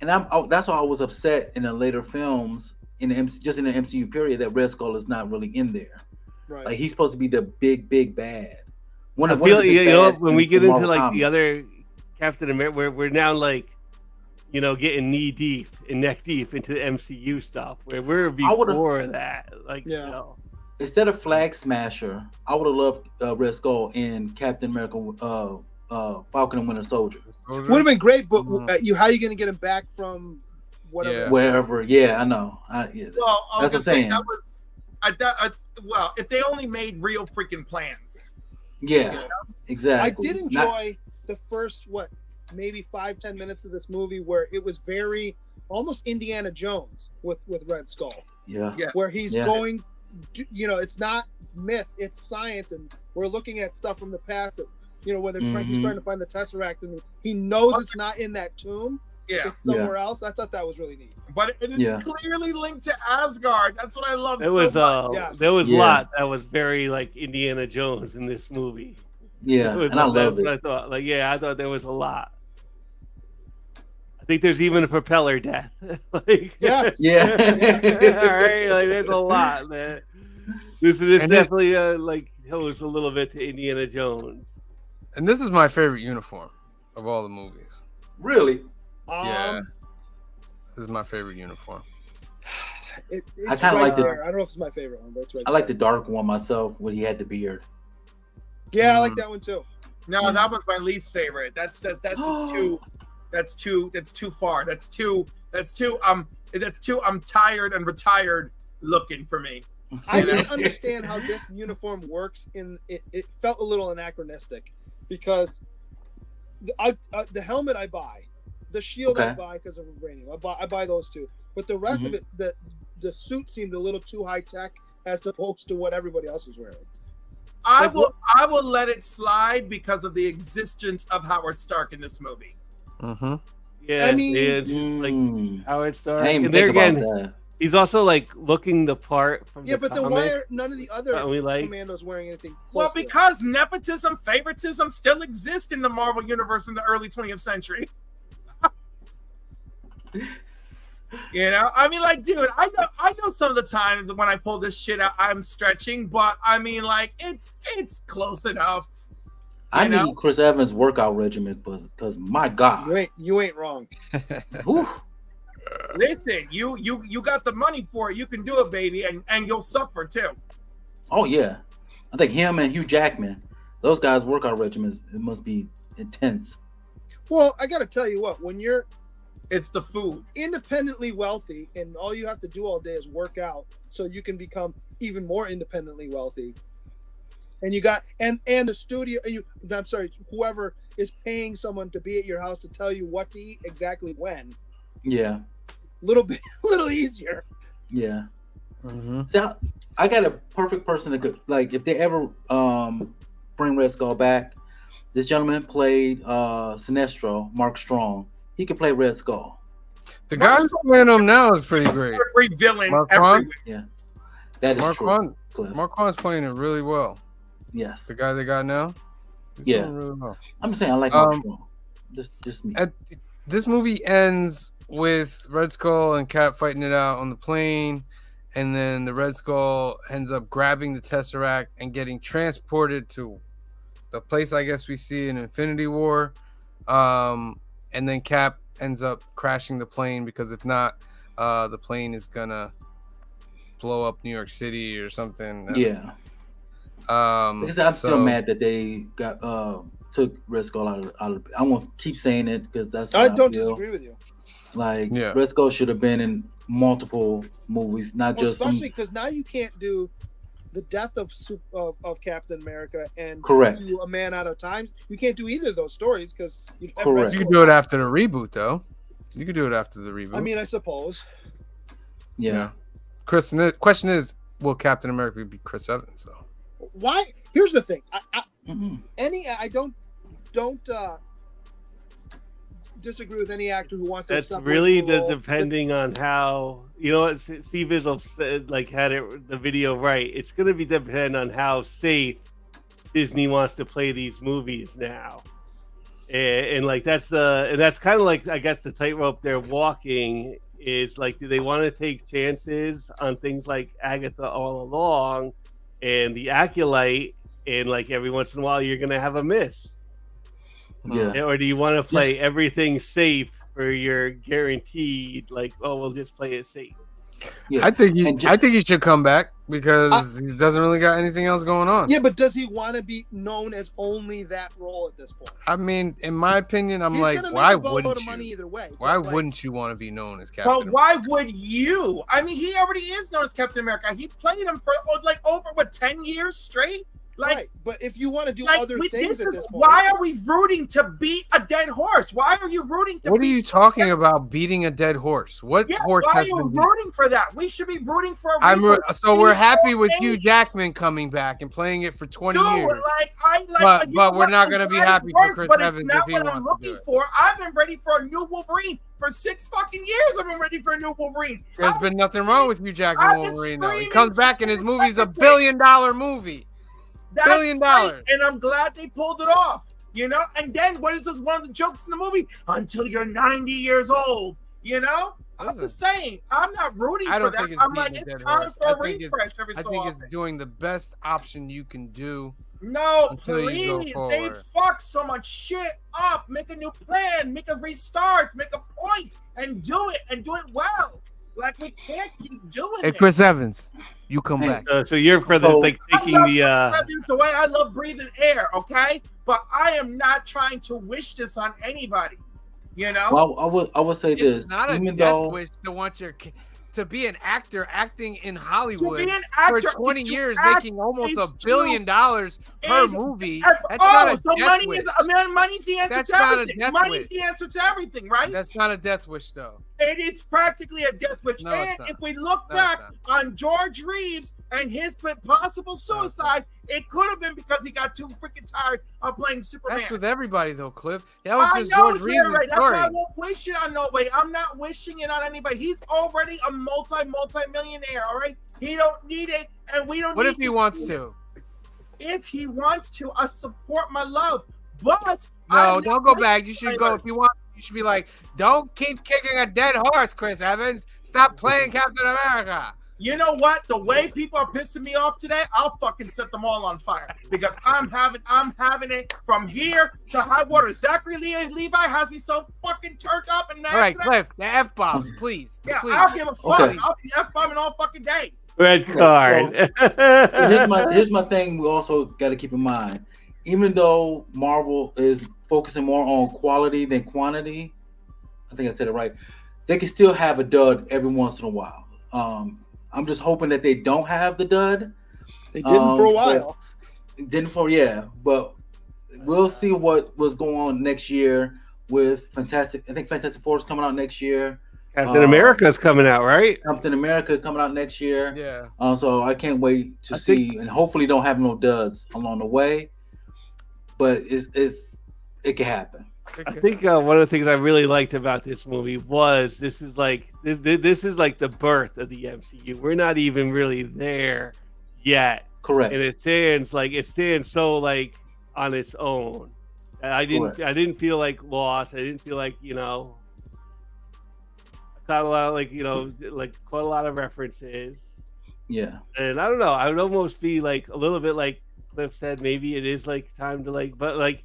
And that's why I was upset in the later films in the just in the MCU period that Red Skull is not really in there. Right. Like he's supposed to be the big bad. I feel the big you know bads when in we get the into Marvel like comics. the other Captain America, we're now like getting knee deep and neck deep into the MCU stuff where we're before that. Like Yeah. Instead of Flag Smasher, I would have loved Red Skull in Captain America, Falcon and Winter Soldier. Would have been great, but Mhm. how are you going to get him back from whatever? Yeah. Wherever, yeah, I know. Well, I That's was what I'm gonna say saying. that was. Well, if they only made real freaking plans. Yeah, exactly. I did enjoy the first maybe 5-10 minutes of this movie where it was very almost Indiana Jones with Red Skull, Yeah. Yes. where he's Yeah. going, it's not myth, it's science, and we're looking at stuff from the past that where they're he's Mhm. trying to find the Tesseract, and he knows it's not in that tomb, Yeah, it's somewhere else. I thought that was really neat. but it's Yeah. clearly linked to Asgard. That's what I love. It was so much. Yes. there was a Yeah. lot that was very like Indiana Jones in this movie. Yeah, It was and I a lot, love it. I thought I thought there was a lot. I think there's even a propeller death. Like, Yes. Yeah. all right, like there's a lot, man. This And then- definitely like goes a little bit to Indiana Jones. And this is my favorite uniform of all the movies. Really? Yeah. This is my favorite uniform. It's I kinda like the- there. I don't know if it's my favorite one, but it's right I like the dark one myself when he had the beard. there. Yeah, I like that one too. No, that one's my least favorite. That's just too. That's too far. That's too. I'm tired and retired looking for me. I didn't understand how this uniform works. It felt a little anachronistic because the helmet I buy, the shield I Okay. buy because of vibranium. I buy those two, but the rest of it, the suit seemed a little too high tech as opposed to what everybody else was wearing. I will let it slide because of the existence of Howard Stark in this movie. Mm-hmm. Yeah, I mean- like Howard Stark. I didn't And even there think about again, that. he's also like looking the part from Yeah, the but then why comic. are none of the other Don't we like- commandos wearing anything? Well, Close to that? because nepotism, favoritism still exist in the Marvel universe in the early 20th century. I mean, like, dude, I know some of the time when I pull this shit out, I'm stretching, but I mean, like, it's close enough. I know? need Chris Evans' workout regimen because my God. you ain't wrong. Whew. Listen, you got the money for it. You can do it, baby, and you'll suffer too. Oh yeah. I think him and Hugh Jackman, those guys' workout regimens, it must be intense. Well, I got to tell you what, when you're It's the food. independently wealthy and all you have to do all day is work out so you can become even more independently wealthy, and you got and the studio whoever is paying someone to be at your house to tell you what to eat exactly when, Yeah. a little easier. Yeah. Mm-hmm. See, I got a perfect person that could, like, if they ever bring Red Skull back, this gentleman played Sinestro, Mark Strong. He could play Red Skull. The guy who's playing him now is pretty great. Every villain, Mark every Ron? That is Mark true. Ron, Cliff. Mark Ron's playing it really well. Yes. The guy they got now, he's Yeah. doing really well. I'm just saying I like Mark Um, Strong. Just me. This movie ends with Red Skull and Cap fighting it out on the plane, and then the Red Skull ends up grabbing the Tesseract and getting transported to the place I guess we see in Infinity War, and then Cap ends up crashing the plane because if not, the plane is gonna blow up New York City or something. Yeah. Because I'm still so- mad that they got took Red Skull out of I won't keep saying it because that's I what don't feel. disagree with you. Like Yeah. Red Skull should have been in multiple movies, not Well, just some. especially because now you can't do the death of Captain America and Correct. do A Man Out of Time. You can't do either of those stories because you Correct. You could do it after the reboot, though. You could do it after the reboot. I mean, I suppose. Yeah. Chris, the question is, will Captain America be Chris Evans, though? Why? Here's the thing. Mhm. I don't disagree with any actor who wants to. That's accept really the role. depending on how, you know what, Steve Izzo said, like, had it the video right. It's going to be depend on how safe Disney wants to play these movies now, and like that's kind of like, I guess, the tightrope they're walking is like, do they want to take chances on things like Agatha All Along and The Acolyte, and like every once in a while you're going to have a miss. Yeah. Or do you want to play everything safe for your guaranteed, like, oh, we'll just play it safe? Yeah. I think he should come back because he doesn't really got anything else going on. Yeah, but does he want to be known as only that role at this point? I mean, in my opinion, I'm He's like, gonna make why a boatload wouldn't of money you? either way? Why but, like, wouldn't you want to be known as Captain? But why would you? I mean, he already is known as Captain America. He played him for like over 10 years straight. Like, right. But if you want to do like other things at this point, why are we rooting to beat a dead horse? Why are you rooting to? What are beat you talking about? Beating a dead horse? What Yeah, horse why are has you been beat? rooting for that? We should be rooting for a reboot. So we're happy with Hey, Hugh Jackman coming back and playing it for 20 dude, years. But we're not gonna be happy for Chris but Evans it's not if he what I'm wants to do looking it. for. I've been ready for a new Wolverine for 6 fucking years. I've been ready for a new Wolverine. There's been nothing wrong with Hugh Jackman I've been Wolverine though. He screaming comes back and his since movie's a second $1 billion movie. That's $1 billion. great, and I'm glad they pulled it off. You know, and then what is this? One of the jokes in the movie? Until you're 90 years old. You know, I'm Listen, just saying. I'm not rooting I for don't that. think it's I'm like, beating a it's dead time horse. for I a think it's- refresh every I so think often. it's doing the best option you can do. No, until you go please. They forward. fuck so much shit up. Make a new plan. Make a restart. Make a point, and do it well. Like, we can't keep doing Hey, it. Chris Evans, you come Hey. back. So you're for the, So- like, I taking love the Chris Evans the way I love breathing air, okay? But I am not trying to wish this on anybody. You know? Well, I would say It's this. not a Even death though wish to want to be an actor acting in to Hollywood be an actor for 20 is to years, act, making almost is $1 billion per is- movie. That's not a so death money wish. is money's the answer That's to not a everything. death Money's wish. the answer to everything, right? That's not a death wish, though. It is practically a death wish. No, it's And not. if we look No, it's back on George Reeves and his possible suicide, it could have been because he got too freaking tired of playing Superman. That's with everybody, though, Cliff. That was I just know George it's Reeves' right. That's story. why I won't wish it on nobody. I'm not wishing it on anybody. He's already a multi-millionaire, all right? He don't need it, and we don't What need if he wants to? If he wants to, I support my love. But No, I'm don't not go wishing back. You should it go. on If you want, you should be like, don't keep kicking a dead horse, Chris Evans. Stop playing Captain America. You know what? The way people are pissing me off today, I'll fucking set them all on fire because I'm having it from here to high water. Zachary Levi has me so fucking turned up and mad All right, today. Cliff, the F-bomb, please. Yeah, please. I don't give a fuck. Okay. I'll be F-bombing all fucking day. red card. here's my thing. We also got to keep in mind, even though Marvel is focusing more on quality than quantity, I think I said it right. They can still have a dud every once in a while. I'm just hoping that they don't have the dud. they didn't for a while. But we'll see what was going on next year with Fantastic. I think Fantastic Four is coming out next year. Captain America's coming out, right? Captain America coming out next year. Yeah. So I can't wait to I see, and hopefully don't have no duds along the way. But it can happen. I think one of the things I really liked about this movie was this is like the birth of the MCU. We're not even really there yet, Correct. and it stands so like on its own. I didn't feel like lost. I didn't feel like, I caught a lot of quite a lot of references. Yeah. And I don't know. I would almost be like a little bit like Cliff said. Maybe it is like time to but like.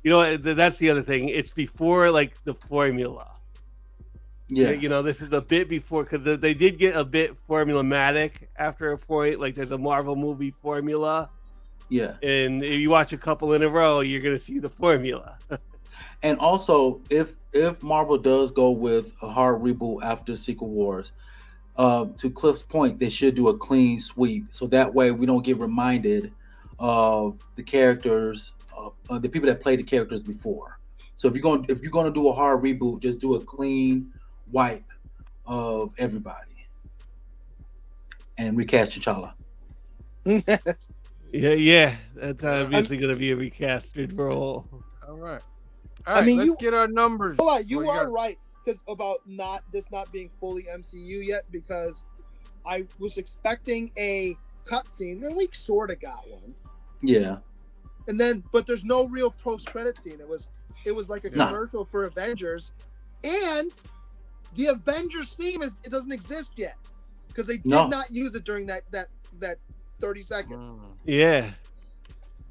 That's the other thing. It's before like the formula. Yeah. This is a bit before because they did get a bit formulamatic after a point. Like there's a Marvel movie formula. Yeah. And if you watch a couple in a row, you're gonna see the formula. And also, if Marvel does go with a hard reboot after Secret Wars, to Cliff's point, they should do a clean sweep, so that way we don't get reminded of the characters, of the people that played the characters before. So if you're gonna do a hard reboot, just do a clean wipe of everybody and recast T'Challa. Yeah. That's obviously going to be a recasted role. All right. All right, let's get our numbers. Hold on, you What are got? right because about not being fully MCU yet, because I was expecting a cutscene, and we sort of got one. Yeah. And then, but there's no real post-credit scene. It was like a commercial for Avengers, and the Avengers theme it doesn't exist yet because they did not use it during that 30 seconds. Yeah.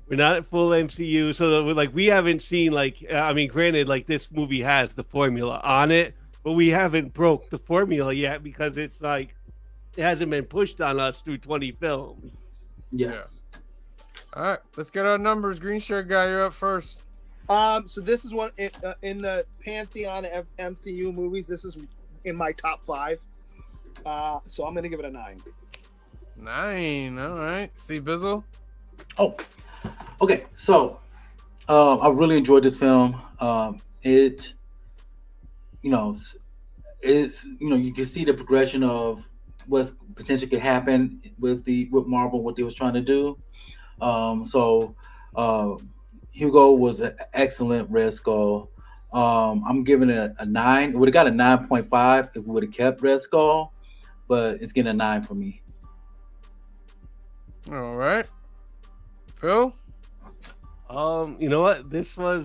We're not at full MCU, so like we haven't seen granted, like this movie has the formula on it, but we haven't broke the formula yet because it's like it hasn't been pushed on us through 20 films. Yeah. All right, let's get our numbers. Green shirt guy, you're up first. So this is one in the pantheon of MCU movies. This is in my top 5. So I'm gonna give it a 9. 9. All right. See Bizzle. Oh, okay. So, I really enjoyed this film. It's you can see the progression of what potentially could happen with Marvel, what they was trying to do. Hugo was an excellent Red Skull. I'm giving it a 9. It would have got a 9.5 if we would have kept Red Skull, but it's getting a 9 for me. All right. Phil? You know what?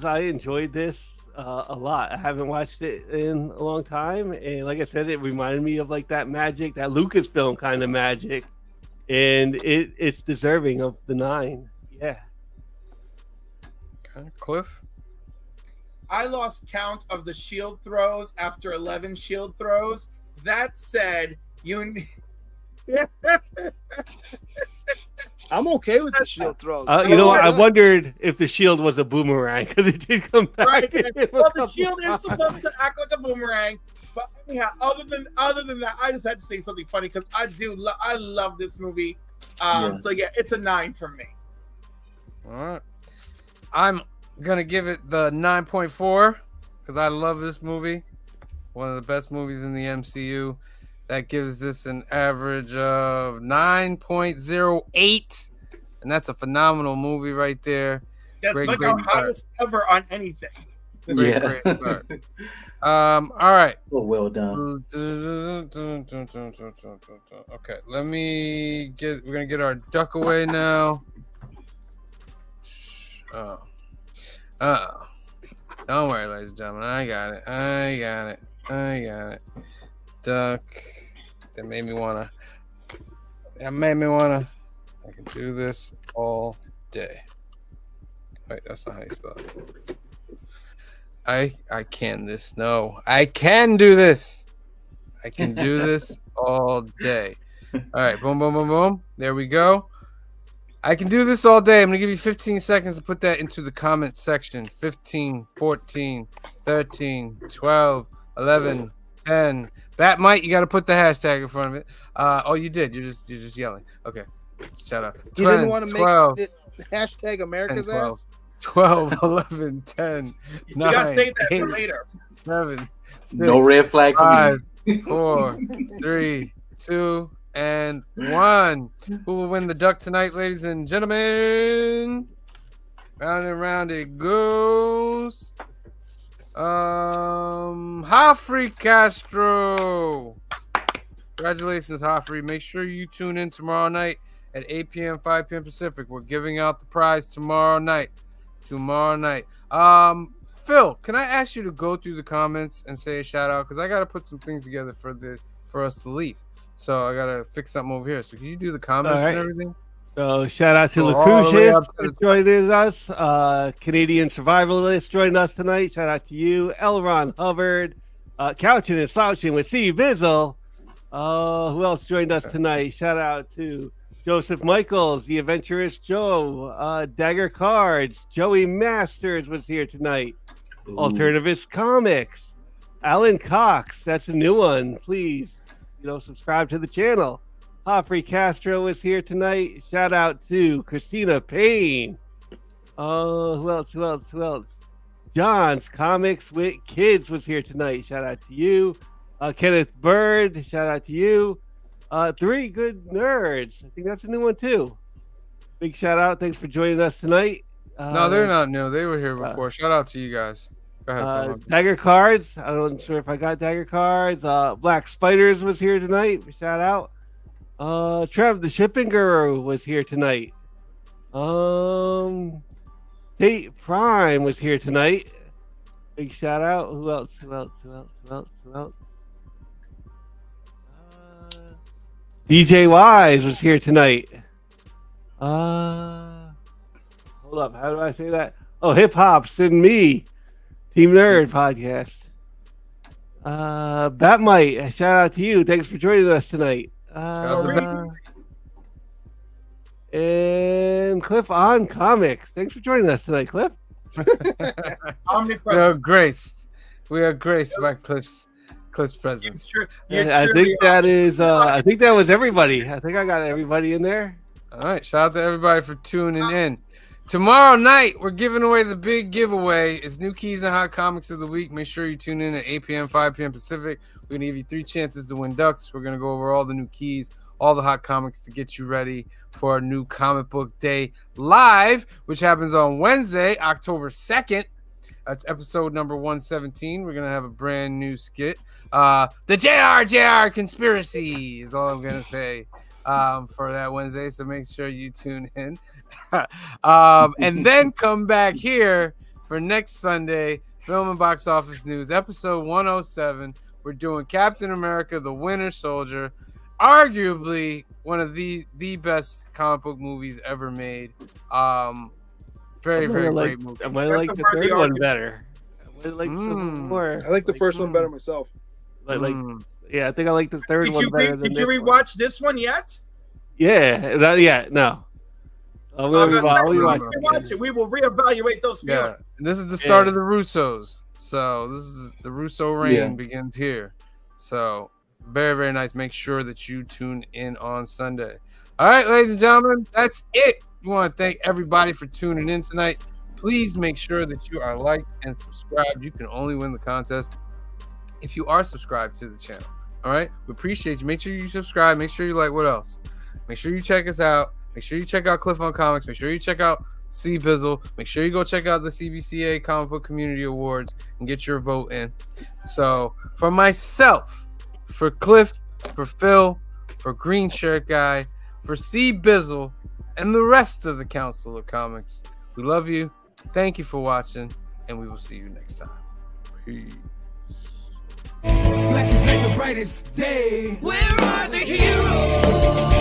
I enjoyed this a lot. I haven't watched it in a long time, and like I said, it reminded me of like that magic, that Lucasfilm kind of magic, and it's deserving of the 9. Yeah. Okay. Cliff? I lost count of the shield throws after 11 shield throws. That said, I'm okay with the shield throws. You know what? I wondered if the shield was a boomerang because it did come back. Right. Well, the shield is supposed to act like a boomerang, but yeah. Other than that, I just had to say something funny because I love this movie. So yeah, it's a 9 from me. All right. I'm gonna give it the 9.4 because I love this movie. One of the best movies in the MCU. That gives this an average of 9.08, and that's a phenomenal movie right there. That's great, like great our highest ever on anything. Great start. All right. So well done. Okay, we're gonna get our duck away now. Don't worry, ladies and gentlemen. I got it. Duck. That made me wanna. I can do this all day. Wait, that's not how you spell it. I can this. No, I can do this. I can do this all day. All right, boom, boom, boom, boom. There we go. I can do this all day. I'm going to give you 15 seconds to put that into the comment section. 15, 14, 13, 12, 11, 10. That might, you got to put the hashtag in front of it. Oh, you did. You're just yelling. Okay. Shut up. You didn't want to make it hashtag America's 10, 12, ass? 12, 11, 10, 9, You got to save that 8, for later. 7, 6, No red flag for 5, me. 4, 3, 2, and 1. Who will win the duck tonight, ladies and gentlemen? Round and round it goes. Joffrey Castro. Congratulations, Joffrey. Make sure you tune in tomorrow night at 8 p.m., 5 p.m. Pacific. We're giving out the prize tomorrow night. Phil, can I ask you to go through the comments and say a shout out? Because I got to put some things together for us to leave. So I got to fix something over here. So can you do the comments and everything? So shout out to all the way up Lacrucius to for joining us. Canadian Survivalist joining us tonight. Shout out to you. Elron Hubbard. Couching and Slouching with C. Bizzle. Who else joined us tonight? Shout out to Joseph Michaels, The Adventurous Joe, Dagger Cards. Joey Masters was here tonight. Alternativist Comics. Alan Cox. That's a new one. Please subscribe to the channel. Joffrey Castro is here tonight. Shout out to Christina Payne. Who else? John's Comics with Kids was here tonight. Shout out to you. Kenneth Bird, shout out to you. Three Good Nerds. I think that's a new one too. Big shout out. Thanks for joining us tonight. No, they're not new. They were here before. Shout out to you guys. Go ahead. Dagger Cards. I'm not sure if I got Dagger Cards. Black Spiders was here tonight. Shout out. Trev, the Shipping Guru, was here tonight. Tate Prime was here tonight. Big shout out. Who else? DJ Wise was here tonight. Hold up. How do I say that? Oh, Hip Hop's and me. Team Nerd Podcast. Batmite, shout out to you. Thanks for joining us tonight. And Cliff on Comics. Thanks for joining us tonight, Cliff. We are graced. We are graced by Cliff's presence. I think that is. I think that was everybody. I think I got everybody in there. All right. Shout out to everybody for tuning in. Tomorrow night, we're giving away the big giveaway. It's New Keys and Hot Comics of the Week. Make sure you tune in at 8 p.m., 5 p.m. Pacific. We're going to give you 3 chances to win ducks. We're going to go over all the new keys, all the hot comics to get you ready for our new Comic Book Day live, which happens on Wednesday, October 2nd. That's episode number 117. We're going to have a brand new skit. The JR Conspiracy is all I'm going to say for that Wednesday. So make sure you tune in. And then come back here for next Sunday, Film and Box Office News, episode 107. We're doing Captain America, the Winter Soldier, arguably one of the best comic book movies ever made. Very great movie. I might like the third one better. I might like some more. I like the first one better myself. Yeah, I think I like the third one better. Did you rewatch this one yet? Yeah, no. We will reevaluate those feelings. Yeah, and this is the start of the Russos. So this is the Russo reign begins here. So very nice. Make sure that you tune in on Sunday. All right, ladies and gentlemen, that's it. We want to thank everybody for tuning in tonight. Please make sure that you are liked and subscribed. You can only win the contest if you are subscribed to the channel. All right, we appreciate you. Make sure you subscribe. Make sure you like. What else? Make sure you check us out. Make sure you check out Cliff on Comics. Make sure you check out C Bizzle. Make sure you go check out the CBCA Comic Book Community Awards and get your vote in. So for myself, for Cliff, for Phil, for Green Shirt Guy, for C Bizzle, and the rest of the Council of Comics, we love you. Thank you for watching, and we will see you next time. Peace. Black is like the brightest day. Where are the heroes?